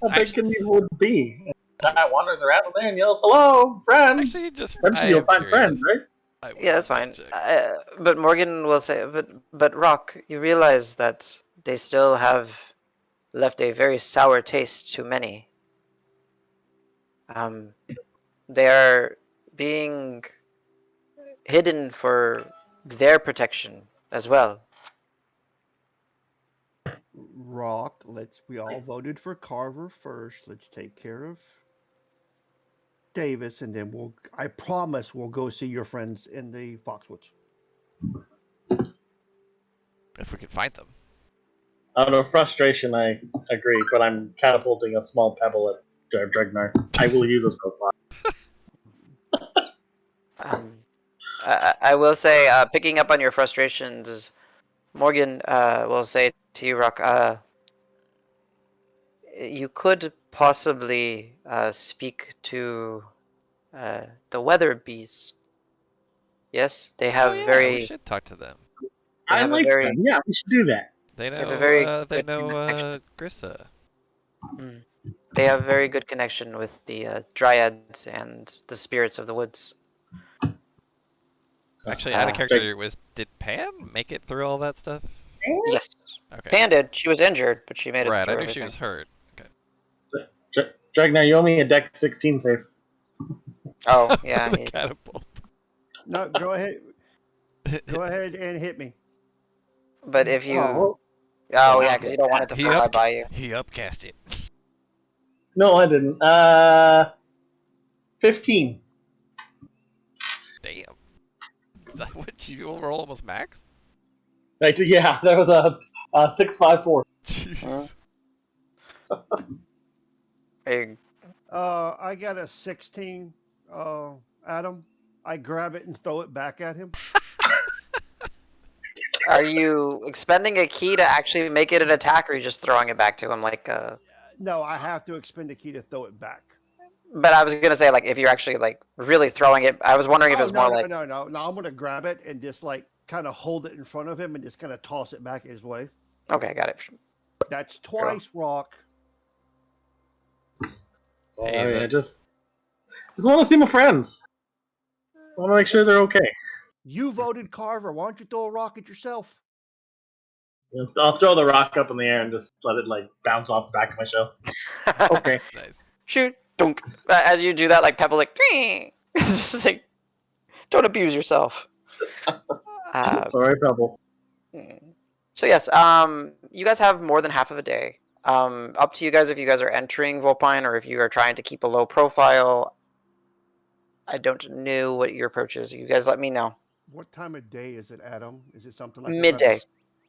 How big can these woods be? Guy wanders around there and yells, "Hello, friends!"
Actually, just
Eventually you'll find friends, right?
Yeah, that's fine. But Morgan will say, but Rock, you realize that they still have left a very sour taste to many. They are being hidden for their protection as well.
Rock, we all voted for Carver first. Let's take care of Davis, and then I promise we'll go see your friends in the Foxwoods.
If we can find them.
Out of frustration, I agree, but I'm catapulting a small pebble at Dregnar. I will use a spell slot.
I will say, picking up on your frustrations, Morgan will say to you, Rock, you could possibly speak to the weather bees. Yes, they have
we should talk to them.
I like them. Yeah, we should do that.
They know.
have a very
they
good
know
connection.
Grissa.
They have very good connection with the dryads and the spirits of the woods.
Actually, out of character, did Pan make it through all that stuff?
Yes.
Okay.
Pan did. She was injured, but she made it
Right,
through
I knew
everything.
she was hurt.
Okay. Dregnar, you owe me a deck 16 save.
Oh, yeah.
For the catapult.
No, go ahead. Go ahead and hit me.
But if you,
Oh,
oh
well,
yeah, because you don't want it to fly by you.
He upcast it.
no, I didn't. 15.
Damn. What, you overall almost max?
Right, yeah, there was a 654.
Jeez.
Hey,
I got a 16, Adam. I grab it and throw it back at him.
are you expending a key to actually make it an attack, or are you just throwing it back to him like?
No, I have to expend the key to throw it back.
But I was gonna say, like, if you're actually like really throwing it, I was wondering if it
Oh
was more
no,
like.
no! I'm gonna grab it and just like kind of hold it in front of him and just kind of toss it back his way.
Okay, got it.
That's twice, Rock.
Hey,
I just want to see my friends. I want to make sure they're okay.
You voted Carver. Why don't you throw a rock at yourself?
I'll throw the rock up in the air and just let it like bounce off the back of my shell. Okay.
nice.
Shoot, dunk. As you do that, like Pebble, like, just like, don't abuse yourself.
Sorry, Pebble.
So yes, you guys have more than half of a day. Up to you guys if you guys are entering Volpine or if you are trying to keep a low profile. I don't know what your approach is. You guys let me know.
What time of day is it, Adam? Is it something like
Midday.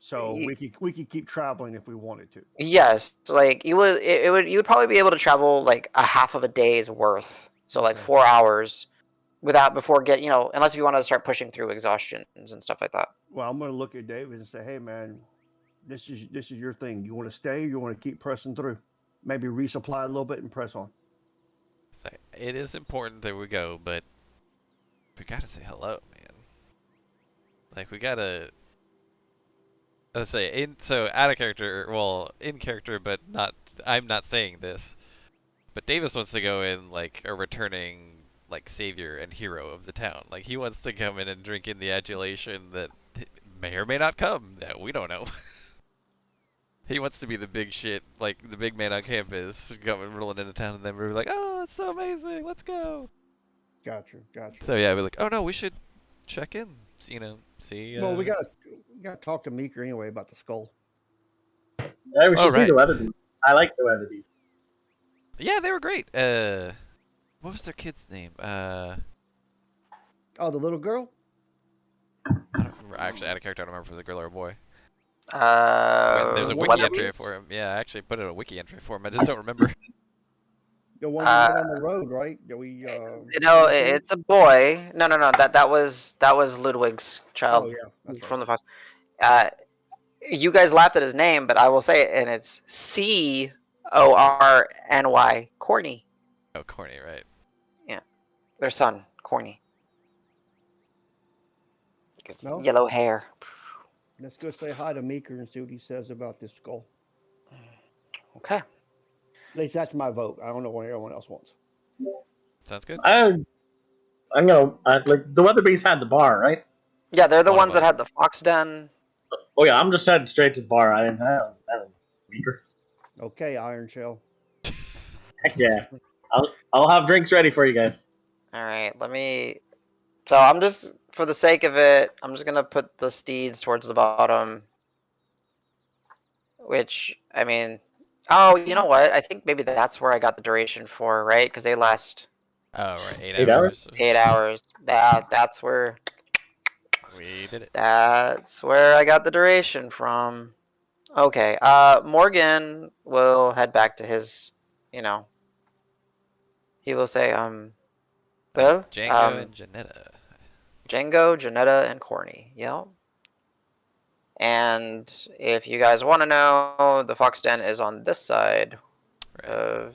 So we could keep traveling if we wanted to.
Yes, like you would. You would probably be able to travel like a half of a day's worth. So like
Okay.
4 hours without before unless you want to start pushing through exhaustions and stuff like that.
Well, I'm gonna look at David and say, "Hey, man, this is your thing. You want to stay? Or you want to keep pressing through? Maybe resupply a little bit and press on."
So it is important that we go, but we gotta say hello, man. Like we gotta. Let's say so out of character, well, in character, but not. I'm not saying this, but Davis wants to go in like a returning like savior and hero of the town. Like he wants to come in and drink in the adulation that may or may not come. That we don't know. He wants to be the big shit, like the big man on campus, going rolling into town, and then we're like, "Oh, it's so amazing, let's go."
Gotcha.
So yeah, we're like, "Oh no, we should check in, see."
Well, we gotta talk to Meeker anyway about the skull.
Yeah, we should see
right.
the weather beast. I like the weather beast.
Yeah, they were great. What was their kid's name?
Oh, the little girl.
I don't remember. Actually, out of character, I don't remember if it was a girl or a boy. There's a wiki
Weather
entry
Beast?
for him. Yeah, I actually put in a wiki entry for him. I just don't remember.
The one we met on the road, right? That we.
It's a boy. No. That was Ludwig's
Oh
child
yeah, that's right.
from the fox. Uh, you guys laughed at his name, but I will say it, and it's Corny, Corny.
Oh, corny, right?
Their son, Corny.
No?
Yellow hair.
Let's go say hi to Meeker and see what he says about this skull.
Okay.
At least that's my vote. I don't know what everyone else wants.
Sounds good.
I'm gonna like the weather beast had the bar, right?
Yeah, they're the
One of
ones that
them.
had the fox den.
Oh yeah, I'm just heading straight to the bar. I don't weaker.
Okay, Iron Shell.
Heck yeah. I'll have drinks ready for you guys.
All right, let me. So I'm just, for the sake of it, I'm just gonna put the steeds towards the bottom. Which, I mean, oh, you know what? I think maybe that's where I got the duration for, right? Because they last
Oh, right,
8
hours.
8 hours. That's where
We did it.
that's where I got the duration from. Okay. Morgan will head back to his, you know. He will say, well,
Django and Janetta.
Django, Janetta, and Corny. Yep. And if you guys want to know, the Fox Den is on this side
Right.
of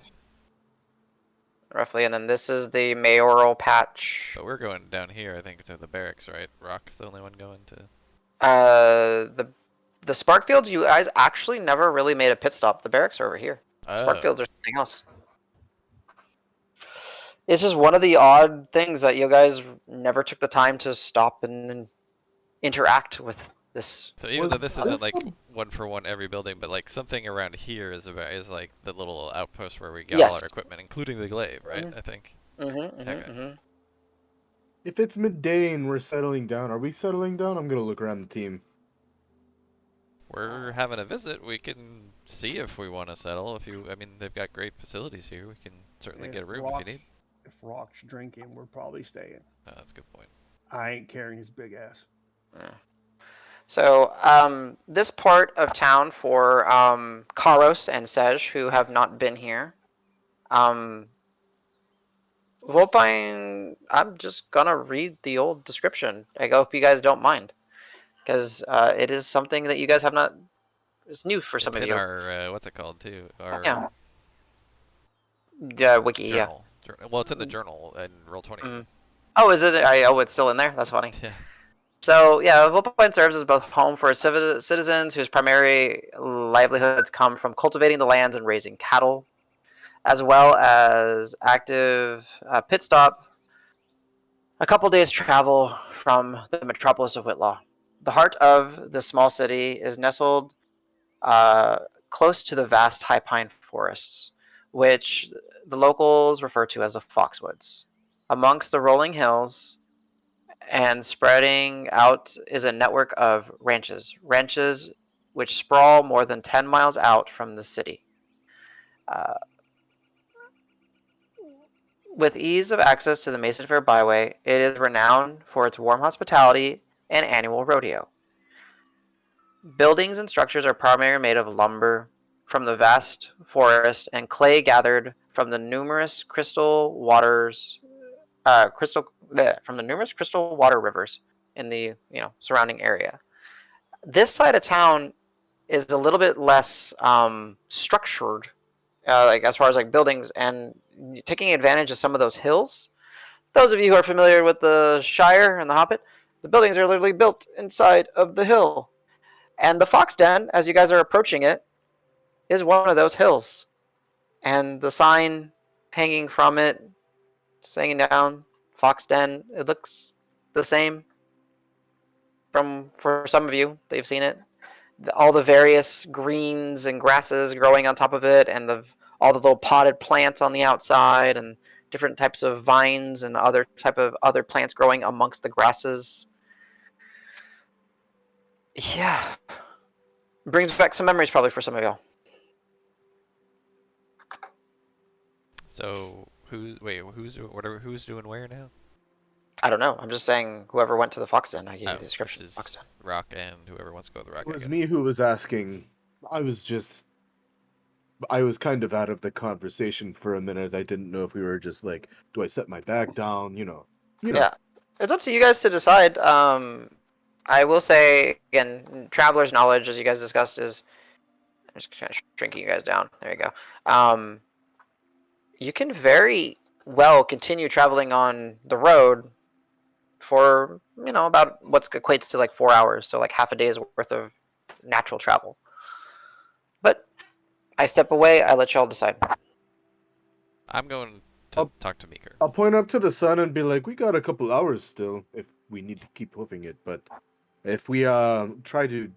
roughly, and then this is the mayoral patch.
But we're going down here, I think, to the barracks, right? Rock's the only one going to.
The Sparkfields, you guys actually never really made a pit stop. The barracks are over here.
Oh.
Sparkfields are something else. It's just one of the odd things that you guys never took the time to stop and interact with this.
So even though
Was
this
this
isn't like
the-
one for one every building, but like something around here is like the little outpost where we got all
Yes.
our equipment, including the glaive, right? I think. Okay.
If it's midday and we're settling down, are we settling down? I'm gonna look around the team.
we're having a visit, we can see if we want to settle. I mean, they've got great facilities here. We can certainly get a room if you need.
If Rock's drinking, we're probably staying.
Oh, that's a good point.
I ain't carrying his big ass.
So this part of town for Karos and Sej, who have not been here, Volpine, I'm just gonna read the old description. I hope you guys don't mind, because it is something that you guys have not. It's new for some
It's
of
in
you.
our what's it called too? Our
Wiki. Yeah.
journal. Well, it's in the journal in Roll20.
Mm. Oh, is it? Oh, it's still in there. That's funny.
Yeah.
So yeah, Volpine serves as both home for citizens whose primary livelihoods come from cultivating the lands and raising cattle, as well as active pit stop a couple days travel from the metropolis of Whitlaw. The heart of this small city is nestled close to the vast high pine forests, which the locals refer to as the Foxwoods. Amongst the rolling hills and spreading out is a network of ranches which sprawl more than 10 miles out from the city. Uh, with ease of access to the Mason Fair Byway, it is renowned for its warm hospitality and annual rodeo. Buildings and structures are primarily made of lumber from the vast forest and clay gathered from the numerous crystal water rivers in the surrounding area. This side of town is a little bit less structured, like as far as like buildings and taking advantage of some of those hills. Those of you who are familiar with the Shire and the Hobbit, the buildings are literally built inside of the hill. And the Fox Den, as you guys are approaching it, is one of those hills. And the sign hanging from it, just hanging down, Fox Den, it looks the same for some of you. They've seen it. All the various greens and grasses growing on top of it, and all the little potted plants on the outside, and different types of vines and other plants growing amongst the grasses. Yeah, brings back some memories probably for some of y'all.
So who's doing where now?
I don't know. I'm just saying whoever went to the Fox Den, I gave you the description.
This is
Fox Den.
Rock and whoever wants to go to the Rock.
It was me who was asking. I was kind of out of the conversation for a minute. I didn't know if we were just like, do I set my bag down?
Yeah, it's up to you guys to decide. I will say again, traveler's knowledge, as you guys discussed, is I'm just kind of shrinking you guys down. There you go. You can very well continue traveling on the road for about what equates to like 4 hours, so like half a day's worth of natural travel. But I step away. I let y'all decide.
I'm going to talk to Meeker.
I'll point up to the sun and be like, we got a couple hours still if we need to keep hoofing it. But if we try to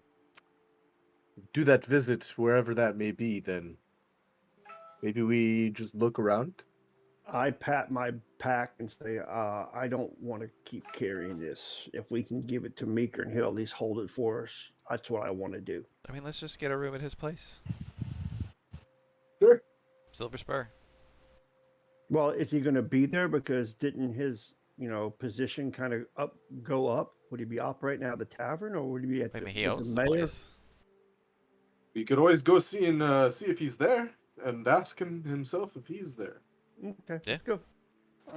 do that visit wherever that may be, then maybe we just look around.
I pat my pack and say, I don't want to keep carrying this. If we can give it to Meeker and he'll at least hold it for us, that's what I want to do.
I mean, let's just get a room at his place.
Sure.
Silver Spur.
Well, is he going to be there? Because didn't his, position kind of go up? Would he be operating out of the tavern, or would he be at
I mean,
with
he owns the
mayor?
place.
We could always go see if he's there and ask him himself if he's there.
Okay,
Yeah.
let's go.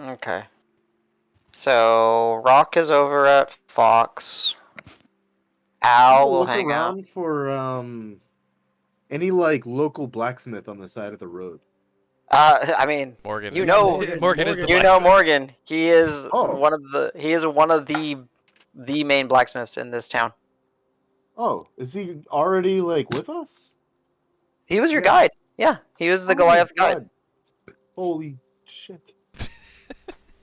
Okay. So Rock is over at Fox. Al will
look
hang out.
around for any like local blacksmith on the side of the road.
I mean,
Morgan.
you
is-
know,
Morgan is the
you know
blacksmith.
Morgan. He is
Oh.
one of the main blacksmiths in this town.
Oh, is he already like with us?
He was your
Yeah.
guide. Yeah, he was the
Oh my
Goliath guide.
God. Holy shit!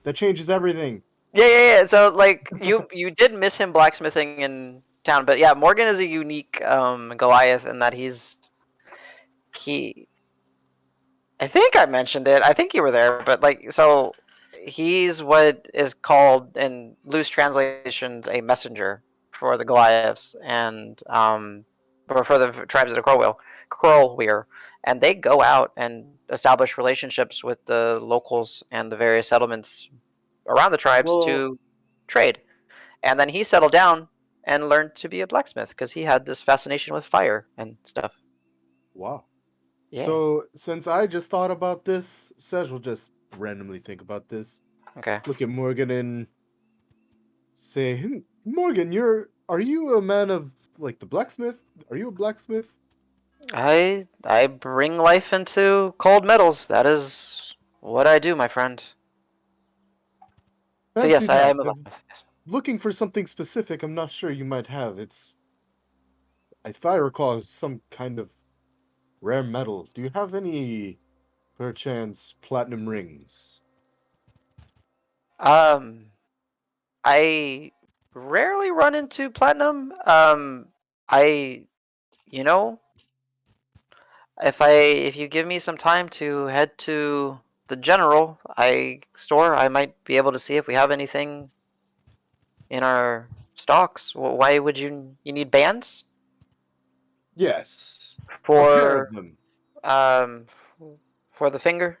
That changes everything.
Yeah. So like you did miss him blacksmithing in town, but yeah, Morgan is a unique Goliath in that he. I think I mentioned it. I think you were there, but like so, he's what is called in loose translations a messenger for the Goliaths, and or for the tribes of the Crowweir, and they go out and establish relationships with the locals and the various settlements around the tribes
Well,
to trade. And then he settled down and learned to be a blacksmith because he had this fascination with fire and stuff.
wow.
Yeah.
So, since I just thought about this, Sej will just randomly think about this.
Okay.
Look at Morgan and say, Morgan, are you a man of like the blacksmith? Are you a blacksmith?
I bring life into cold metals. That is what I do, my friend. So
Fancy
yes, I
that.
am a
I'm
blacksmith. Yes.
looking for something specific. I'm not sure you might have. If I recall, some kind of rare metal. Do you have any, perchance, platinum rings?
Um, I rarely run into platinum. I, you know, if you give me some time to head to the general store, I might be able to see if we have anything in our stocks. Why would you need bands
Yes, a pair of
for
them.
um for the finger?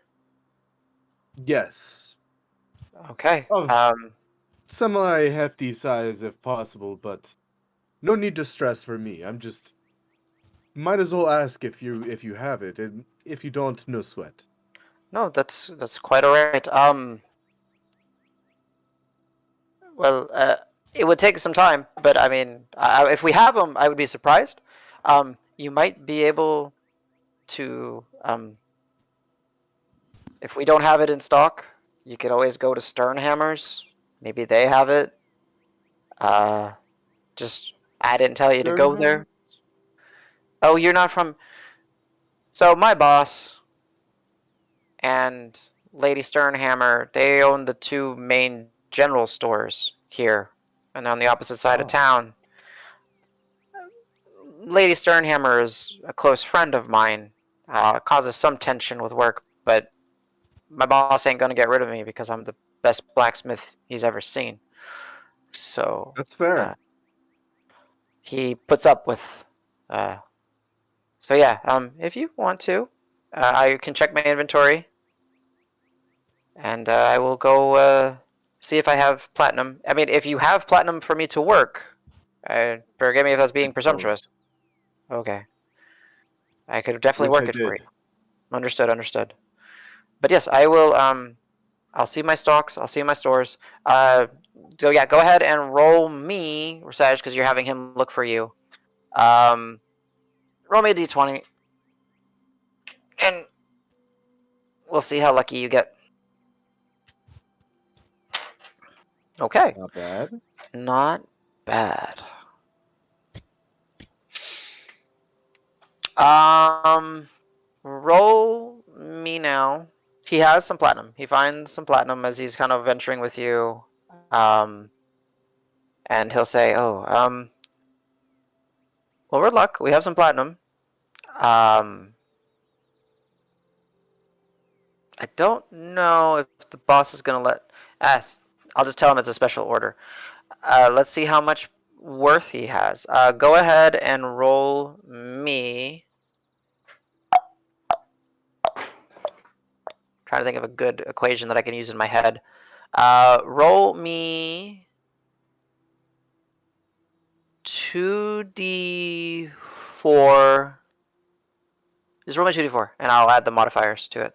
Yes,
Okay.
of semi hefty size if possible, but no need to stress for me. I'm just might as well ask if you have it, and if you don't, no sweat.
No, that's quite all right. Well, it would take some time, but I mean, if we have them, I would be surprised. You might be able to, if we don't have it in stock, you could always go to Sternhammer's. Maybe they have it. Uh, just I didn't tell you to go
Sternham?
there. Oh, you're not from. So my boss and Lady Sternhammer, they own the two main general stores here, and on the opposite side of
Ah,
town. Lady Sternhammer is a close friend of mine. Causes some tension with work, but my boss ain't gonna get rid of me because I'm the best blacksmith he's ever seen. So
that's
uh,
fair.
he puts up with. Uh, so yeah, if you want to, I can check my inventory, and I will go see if I have platinum. I mean, if you have platinum for me to work, forgive me if that's
I
being
don't.
presumptuous. Okay, I could definitely
Wish I
work it for you.
did.
Understood, understood. But yes, I will. I'll see my stocks. I'll see my stores. So yeah, go ahead and roll me, Rasaj, because you're having him look for you. Um, roll me a d20, and we'll see how lucky you get. Okay,
Not bad.
not bad. Um, roll me now. He has some platinum. He finds some platinum as he's kind of venturing with you. Um, and he'll say, "Oh, well, we're luck. We have some platinum. Um, I don't know if the boss is gonna let us. I'll just tell him it's a special order. Let's see how much worth he has. Go ahead and roll me. Trying to think of a good equation that I can use in my head. Roll me 2d4. Just roll me 2d4, and I'll add the modifiers to it.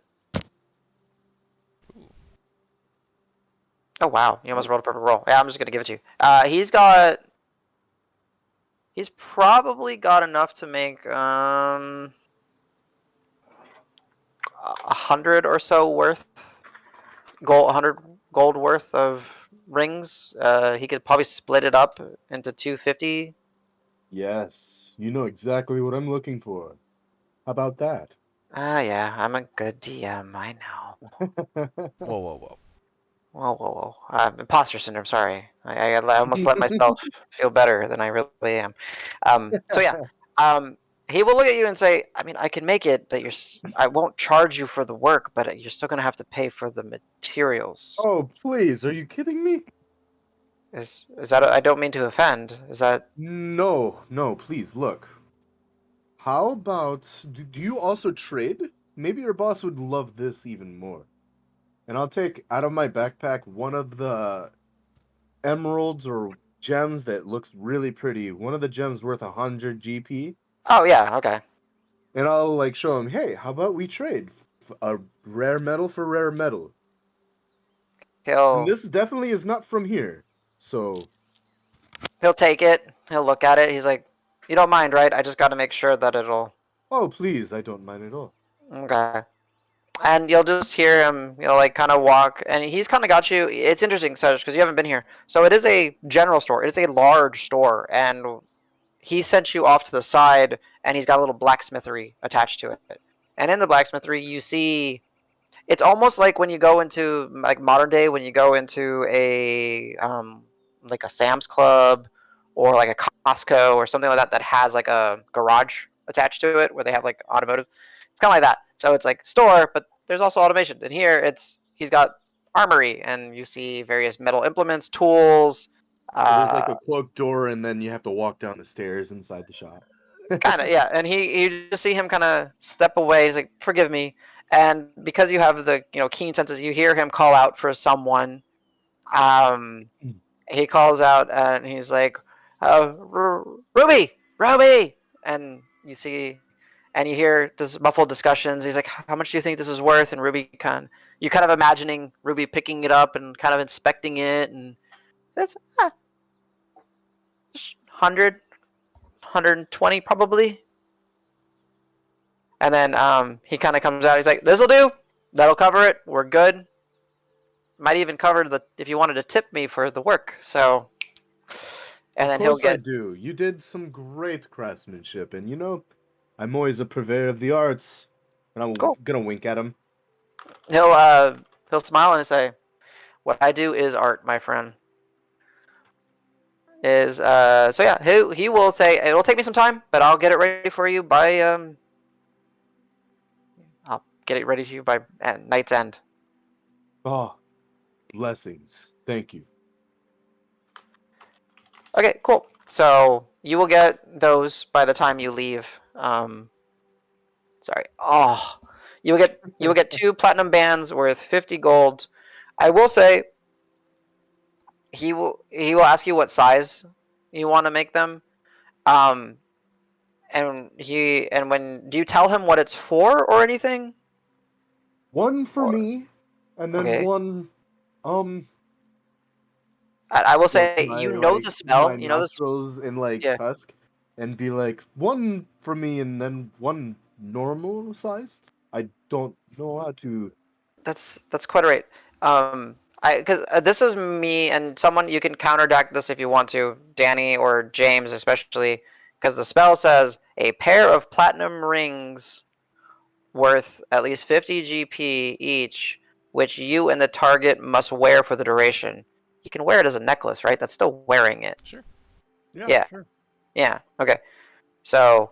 Oh wow, you almost rolled a perfect roll. Yeah, I'm just gonna give it to you. He's probably got enough to make 100 or so worth gold, 100 gold worth of rings. He could probably split it up into 250.
Yes, you know exactly what I'm looking for. How about that?
Yeah, I'm a good DM. I know.
Whoa, whoa, whoa.
Whoa, whoa, whoa. Imposter syndrome. Sorry, I almost let myself feel better than I really am. So yeah, um, he will look at you and say, "I mean, I can make it, but I won't charge you for the work, but you're still gonna have to pay for the materials."
Oh, please, are you kidding me?
Is that? I don't mean to offend. Is that?
No, no, please, look. How about do you also trade? Maybe your boss would love this even more. And I'll take out of my backpack one of the emeralds or gems that looks really pretty. One of the gems worth 100 GP.
Oh yeah, okay.
And I'll like show him, hey, how about we trade a rare metal for rare metal? And
He'll
this definitely is not from here. So,
he'll take it. He'll look at it. He's like, "You don't mind, right? I just got to make sure that it'll."
oh, please, I don't mind at all.
Okay. And you'll just hear him, like kind of walk, and he's kind of got you. It's interesting, Serge, because you haven't been here. So it is a general store. It is a large store, and he sent you off to the side, and he's got a little blacksmithery attached to it. And in the blacksmithery, you see it's almost like when you go into like modern day when you go into a like a Sam's Club or like a Costco or something like that that has like a garage attached to it where they have like automotive. It's kind of like that. So it's like store, but there's also automation. And here he's got armory, and you see various metal implements, tools.
So there's like a cloaked door, and then you have to walk down the stairs inside the shop.
Kind of, yeah. And you just see him kind of step away. He's like, "Forgive me." And because you have the keen senses, you hear him call out for someone. Um, he calls out and he's like, "Ruby, Ruby!" And you hear this muffled discussions. He's like, "How much do you think this is worth?" And you kind of imagining Ruby picking it up and kind of inspecting it, and that's 100, 120 probably. And then he kind of comes out. He's like, "This'll do. That'll cover it. We're good. Might even cover if you wanted to tip me for the work." So, and then
Of
he'll
course I
get
do. You did some great craftsmanship, and I'm always a purveyor of the arts. And I'm
cool.
gonna wink at him.
He'll smile and say, "What I do is art, my friend." So yeah, he will say it'll take me some time, but I'll get it ready for you by I'll get it ready to you by night's end.
Oh, blessings. Thank you.
Okay, cool. So you will get those by the time you leave. Sorry. Oh, you will get 2 platinum bands worth 50 gold. I will say he will ask you what size you want to make them. Um, and when do you tell him what it's for or anything?
One for
Or
me, and then
okay,
one,
I will
stretch
say
my
the
my
spell. You know this.
nostrils in like
Yeah,
tusk, and be like one for me, and then one normal sized. I don't know how to.
that's quite right. I because this is me and someone you can counteract this if you want to, Danny or James especially, because the spell says a pair of platinum rings worth at least 50 GP each, which you and the target must wear for the duration. You can wear it as a necklace, right? That's still wearing it.
Sure.
Yeah,
Yeah,
sure.
yeah. Okay, so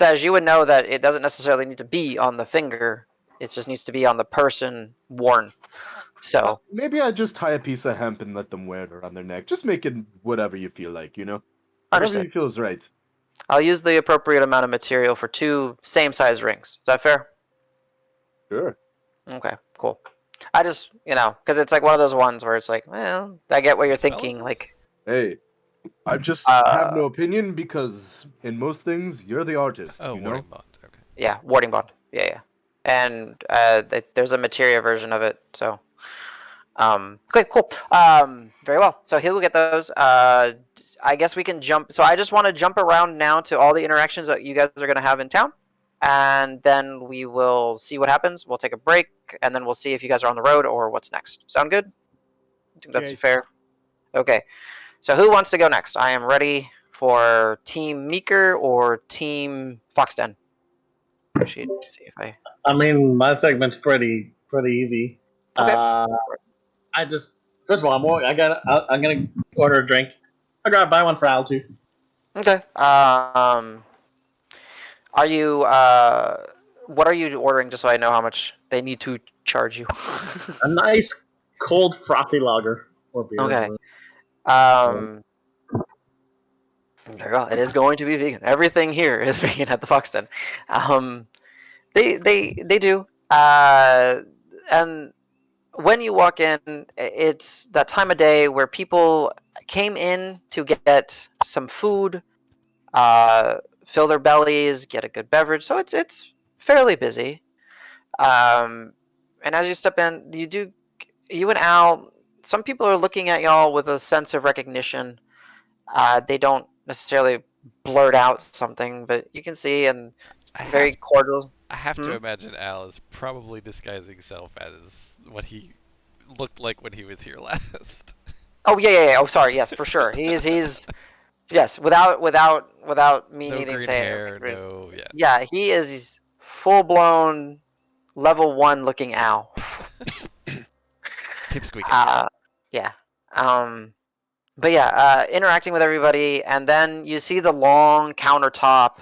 as you would know that it doesn't necessarily need to be on the finger. It just needs to be on the person worn. So
Maybe I just tie a piece of hemp and let them wear it around their neck. Just make it whatever you feel like, whatever
understood.
you feel is right.
I'll use the appropriate amount of material for 2 same size rings. Is that fair?
Sure.
Okay, cool. I just, because it's like one of those ones where it's like, well, I get what you're
What spell is
thinking.
this?
Like,
Hey, I just have
uh,
no opinion because in most things you're the artist,
Oh, warding bond. Okay.
yeah, warding bond. Yeah, yeah. And there's a materia version of it. So, okay, cool. Very well. So he will get those. I guess we can jump. So I just want to jump around now to all the interactions that you guys are going to have in town. And then we will see what happens. We'll take a break, and then we'll see if you guys are on the road or what's next. Sound good? I think that's
Yes.
fair. Okay. So who wants to go next? I am ready for Team Meeker or Team Foxden. Actually, let's see if I.
I mean, my segment's pretty easy.
Okay.
I just first of all, I'm gonna order a drink. I gotta buy one for Al too.
Okay. Are you what are you ordering just so I know how much they need to charge you?
A nice cold frothy lager or beer.
Okay.
Whatever.
Um Very well. It is going to be vegan. Everything here is vegan at the Foxton. They do. And when you walk in, it's that time of day where people came in to get some food, fill their bellies, get a good beverage. So it's fairly busy. And as you step in, you and Al. Some people are looking at y'all with a sense of recognition. They don't necessarily blurt out something, but you can see and
I
very
have
cordial.
I have to
Hmm?
imagine Al is probably disguising himself as what he looked like when he was here last.
Oh yeah. Oh sorry, yes, for sure. He's yes, without me
No
needing to
green
say
hair,
it.
no, yeah.
Yeah, he is full blown level 1 looking Al.
Keep squeaking.
Uh, yeah. Um, but yeah, interacting with everybody, and then you see the long countertop,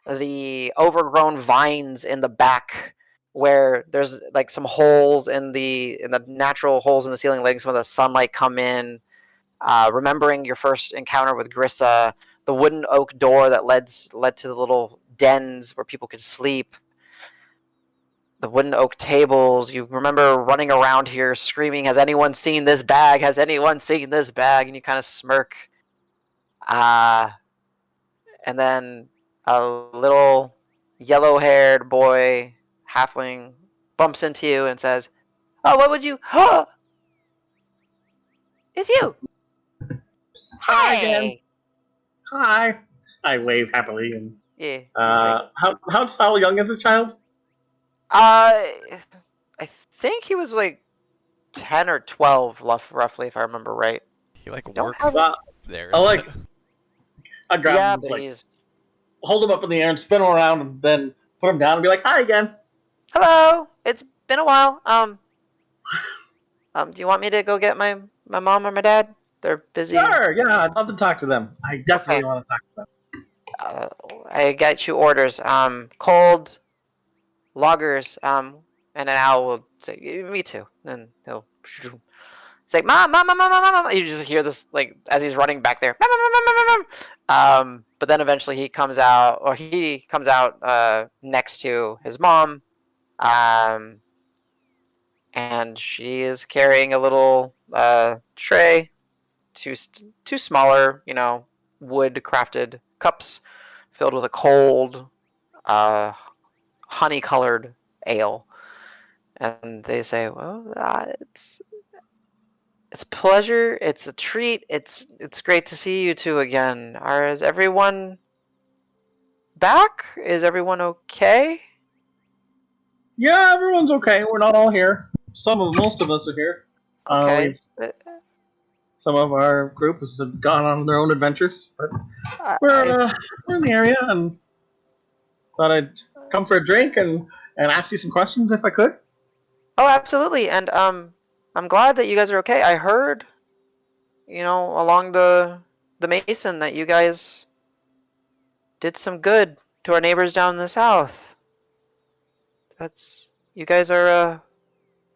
the overgrown vines in the back, where there's like some holes in the natural holes in the ceiling, letting some of the sunlight come in. Remembering your first encounter with Grissa, the wooden oak door that led to the little dens where people could sleep, the wooden oak tables. You remember running around here screaming, "Has anyone seen this bag? Has anyone seen this bag?" And you kind of smirk. Uh, and then a little yellow-haired boy, halfling, bumps into you and says, "Oh, what would you? Huh? It's you!
Hi again.
Hey!"
Hi. I wave happily and
Yeah. It's like,
how young is this child?
uh, I think he was like 10 or 12, roughly, if I remember right.
He like
Don't
works
have it.
there.
I
So.
like I grab
Yeah,
him,
but
like
he's
hold him up in the air and spin him around, and then put him down and be like, "Hi again."
hello. It's been a while. Do you want me to go get my mom or my dad? They're busy.
Sure, yeah, I'd love to talk to them. I
Okay.
definitely want to talk to them.
Uh, I got you orders. Cold loggers. And then Al will say, "Me too." And he'll say, "Mom, mom, mom, mom, mom, mom." You just hear this like as he's running back there. "Mom, mom, mom, mom, mom, mom." But then eventually he comes out next to his mom. Um, and she is carrying a little tray, two smaller, wood crafted cups filled with a cold, uh, honey colored ale. And they say, "Well, it's a pleasure. It's a treat. It's great to see you two again. Is everyone back? Is everyone okay?"
Yeah, everyone's okay. We're not all here. Most of us are here.
Okay.
We've Some of our group has gone on their own adventures, but
I,
we're
I
uh, we're in the area and thought I'd come for a drink and ask you some questions if I could.
oh, absolutely. And I'm glad that you guys are okay. I heard, along the Mason that you guys did some good to our neighbors down in the south. You guys are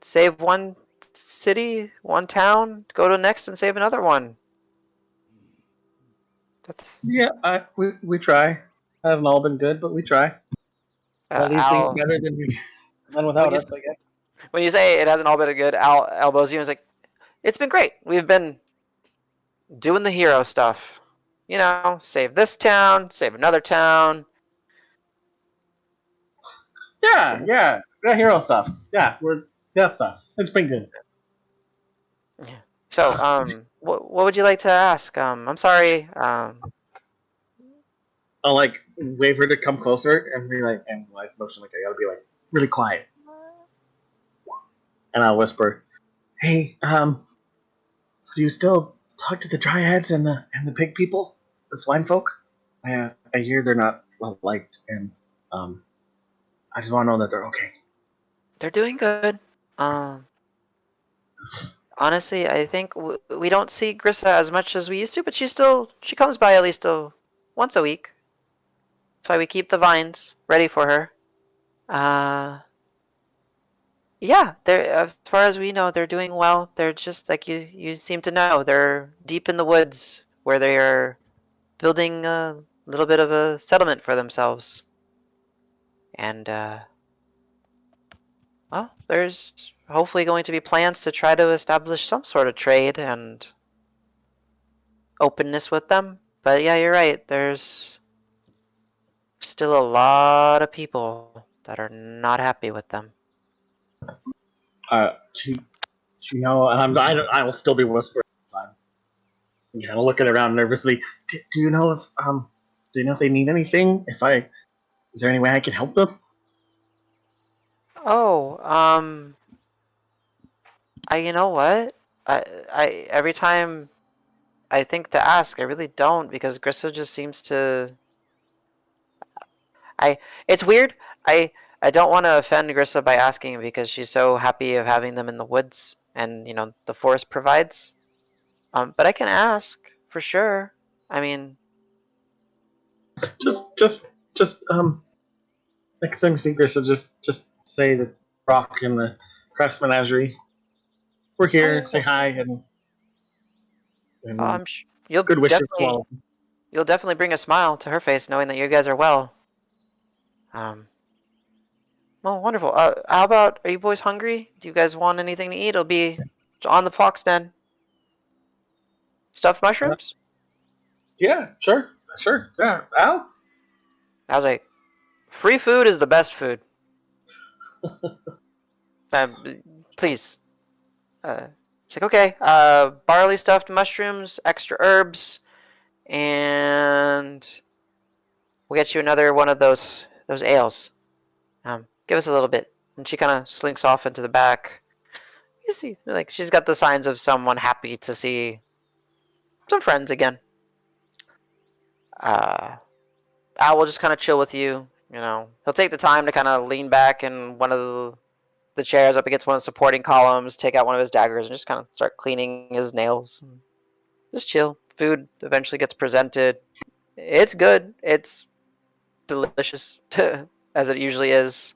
save one city, one town, go to the next and save another one. That's
Yeah, we try. Hasn't all been good, but we try. At least things
Al.
better than
When
without
you
us, I guess.
when you say it hasn't all been a good, Al elbows you and is like, "It's been great. We've been doing the hero stuff. Save this town, save another town."
Yeah, hero stuff. Yeah, stuff. It's been good.
Yeah. So, what would you like to ask? I'm sorry.
I'll like wait for her to come closer and be like, and like motion like I gotta be like really quiet, and I'll whisper, "Hey, do you still talk to the dryads and the pig people, the swine folk? I hear they're not well liked, and um, I just want to know that they're okay."
They're doing good. Um, Honestly, I think we don't see Grissa as much as we used to, but she comes by at least once a week. That's why we keep the vines ready for her. Uh, yeah, as far as we know, they're doing well. They're just like you seem to know. They're deep in the woods where they are building a little bit of a settlement for themselves. And, well, there's hopefully going to be plans to try to establish some sort of trade and openness with them. But yeah, you're right. There's still a lot of people that are not happy with them.
To and I will still be whispering. I'm kind of looking around nervously. Do you know if they need anything? Is there any way I can help them?
Oh, you know what? I every time I think to ask, I really don't because Grissa just seems to. It's weird. I don't want to offend Grissa by asking because she's so happy of having them in the woods and the forest provides. But I can ask for sure. I mean,
Just next time you see Grissa, just say that Rock and the Crass Menagerie. We're
oh
here.
yeah,
Say hi and
you'll
good wishes to
definitely
all.
you'll definitely bring a smile to her face knowing that you guys are well. Um, well, wonderful. How about, are you boys hungry? Do you guys want anything to eat? It'll be on the Fox Den. Stuffed mushrooms?
Yeah, sure. Yeah, Al.
I was like, free food is the best food. Please. It's like, okay, barley stuffed mushrooms, extra herbs, and we'll get you another one of those ales. Give us a little bit. And she kind of slinks off into the back. You see, like, she's got the signs of someone happy to see some friends again. Al will just kind of chill with you. He'll take the time to kind of lean back in one of the chairs up against one of the supporting columns, take out one of his daggers, and just kind of start cleaning his nails. Just chill. Food eventually gets presented. It's good. It's delicious, as it usually is.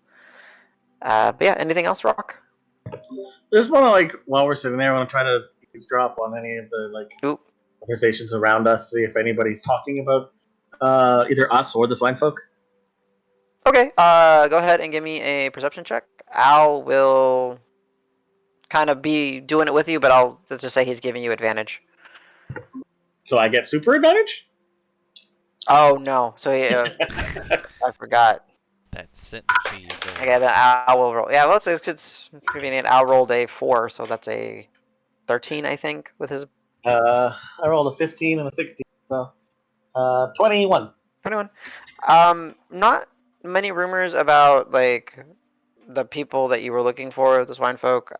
But yeah, anything else, Rock?
Just want to while we're sitting there, I want to try to eavesdrop on any of the
Ooh.
conversations around us, see if anybody's talking about either us or the swine folk.
Okay, go ahead and give me a perception check. Al will kind of be doing it with you, but I'll just say he's giving you advantage.
So I get super advantage?
Oh no! So I forgot.
That synergy you go.
Okay, then Al will roll. Yeah, well, it's convenient. Al rolled a 4, so that's a 13, I think, with his
I rolled a 15 and a 16, so 21.
21. Not many rumors about the people that you were looking for, the swine folk.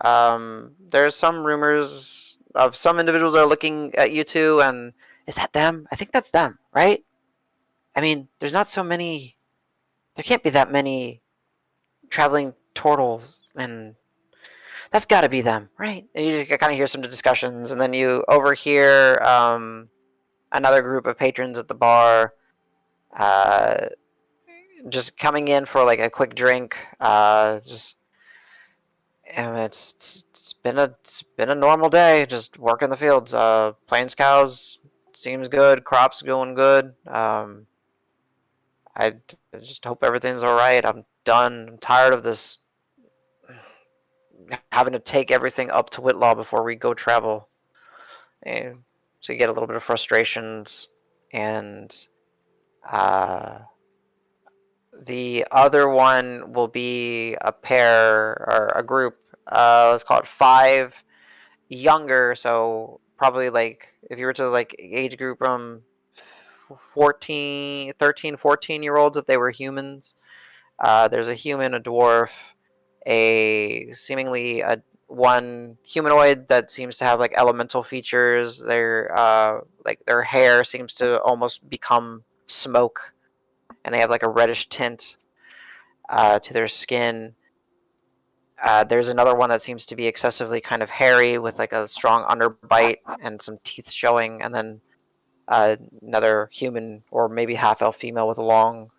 There's some rumors of some individuals that are looking at you two, and is that them? I think that's them, right? I mean, there's not so many. There can't be that many traveling turtles, and that's got to be them, right? And you just kind of hear some discussions, and then you overhear another group of patrons at the bar. Just coming in for a quick drink. Just and it's been a normal day. Just working the fields. Plains cows seems good. Crops going good. I just hope everything's all right. I'm done. I'm tired of this having to take everything up to Whitlaw before we go travel. And so you get a little bit of frustrations and uh the other one will be a pair or a group. Let's call it 5 younger. So probably if you were to age group from 14 year olds if they were humans. There's a human, a dwarf, a seemingly a one humanoid that seems to have elemental features. Their hair seems to almost become smoke, and they have a reddish tint to their skin. There's another one that seems to be excessively kind of hairy with a strong underbite and some teeth showing, and then another human or maybe half elf female with long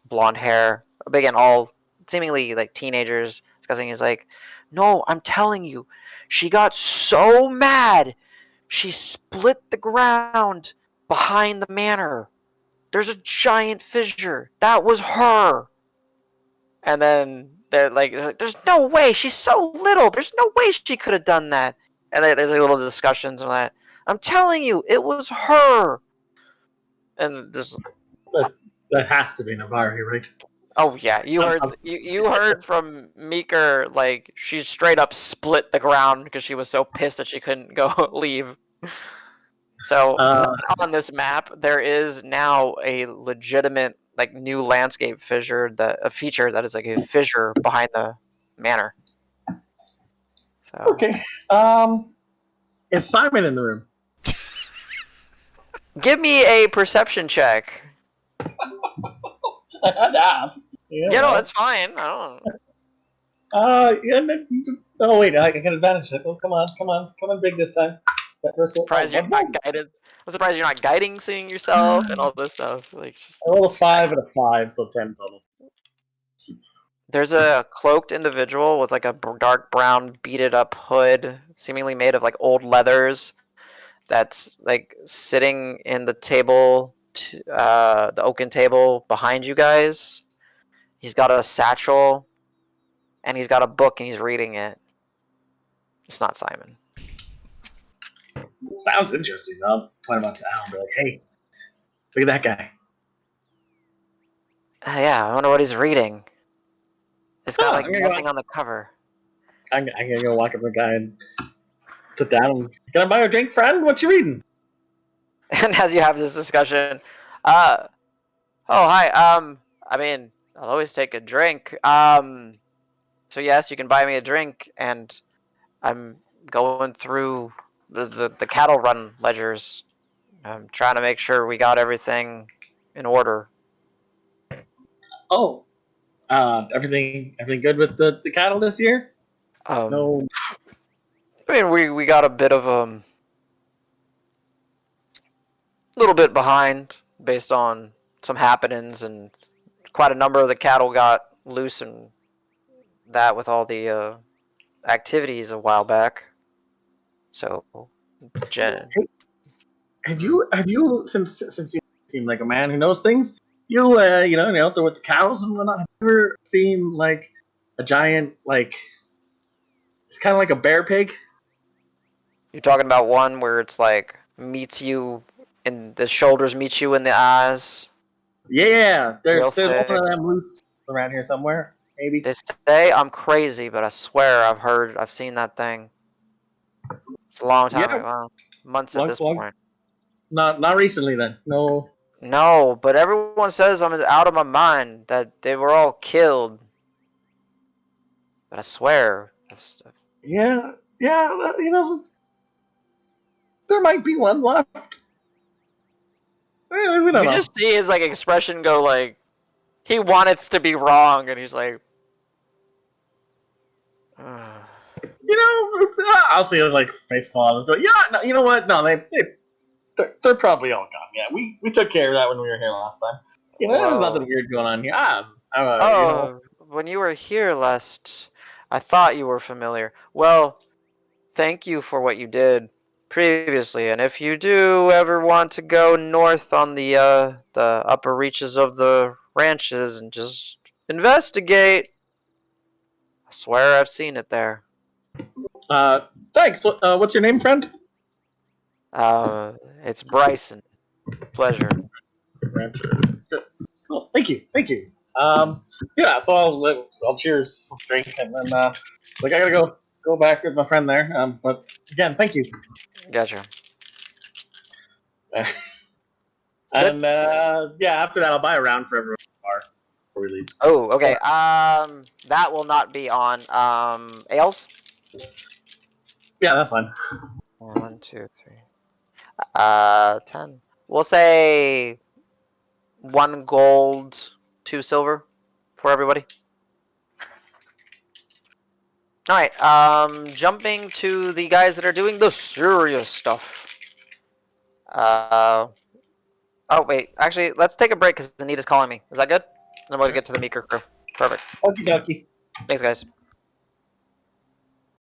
blonde hair. But again, all seemingly teenagers discussing. Is no, I'm telling you, she got so mad, she split the ground behind the manor. There's a giant fissure. That was her. And then they're like, there's no way. She's so little. There's no way she could have done that. And there's like little discussions and all that. I'm telling you, it was her. And this,
That has to be Navari, right?
oh yeah, you heard from Meeker, like she straight up split the ground because she was so pissed that she couldn't go leave. So on this map, there is now a legitimate like new landscape fissure, a feature that is like a fissure behind the manor. So
Okay. Is Simon in the room?
give me a perception check.
I'd ask.
Yeah, no, that's fine. I don't.
Oh wait, I get advantage. Oh, come on, big this time. That first one.
Surprised you're not guided. I'm surprised you're not guiding seeing yourself and all this stuff. Like,
I rolled a 5 and a 5, so 10 total.
there's a cloaked individual with like a dark brown beaded up hood, seemingly made of like old leathers, that's like sitting in the table, the oaken table behind you guys. He's got a satchel, and he's got a book, and he's reading it. It's not Simon.
Sounds interesting. I'll point him out to Alan. Be like, hey, look at that guy.
Yeah, I wonder what he's reading. It's got like
I'm gonna
nothing on the cover.
I'm gonna go walk up to the guy and sit down. And, can I buy you a drink, friend? What you reading?
And as you have this discussion, oh hi, I mean, I'll always take a drink. So yes, you can buy me a drink, and I'm going through the cattle run ledgers. I'm trying to make sure we got everything in order.
Oh, everything good with the cattle this year? No.
I mean, we got a bit of little bit behind based on some happenings, and quite a number of the cattle got loose and that with all the activities a while back. So, Jen,
Have you since you seem like a man who knows things? You you're out there with the cows and whatnot. Have you ever seen like a giant it's kind of like a bear pig?
you're talking about one where it's like meets you in the shoulders, meets you in the eyes.
Yeah,
Real
there's one
thick.
of them loose around here somewhere. Maybe.
They say I'm crazy, but I swear I've seen that thing. It's a long time
Yeah,
ago, well, months at
long,
this
long.
point.
Not recently then. No.
No, but everyone says I'm out of my mind, that they were all killed. But I swear.
Yeah, there might be one left. We
You
don't
can
know.
just see his like expression go like he wants to be wrong, and he's like,
I'll see his face fall. But no, you know what? No, they're probably all gone. Yeah, we took care of that when we were here last time. There's nothing weird going on here.
when you were here last, I thought you were familiar. Well, thank you for what you did previously, and if you do ever want to go north on the upper reaches of the ranches and just investigate, I swear I've seen it there.
Thanks. What's your name, friend?
It's Bryson. Pleasure.
Good. Cool. Thank you. Yeah. So I'll cheers, drink, and then I gotta go back with my friend there. But again, thank you.
Gotcha.
And after that, I'll buy a round for everyone in the bar before we leave.
Oh, okay. That will not be on. Ales?
Yeah, that's fine.
1, 2, 3. 10. We'll say 1 gold, 2 silver for everybody. Alright, jumping to the guys that are doing the serious stuff. Oh, wait. Actually, let's take a break because Anita's calling me. Is that good? Then we'll get to the Meeker crew. Perfect.
Okie dokie.
Thanks, guys.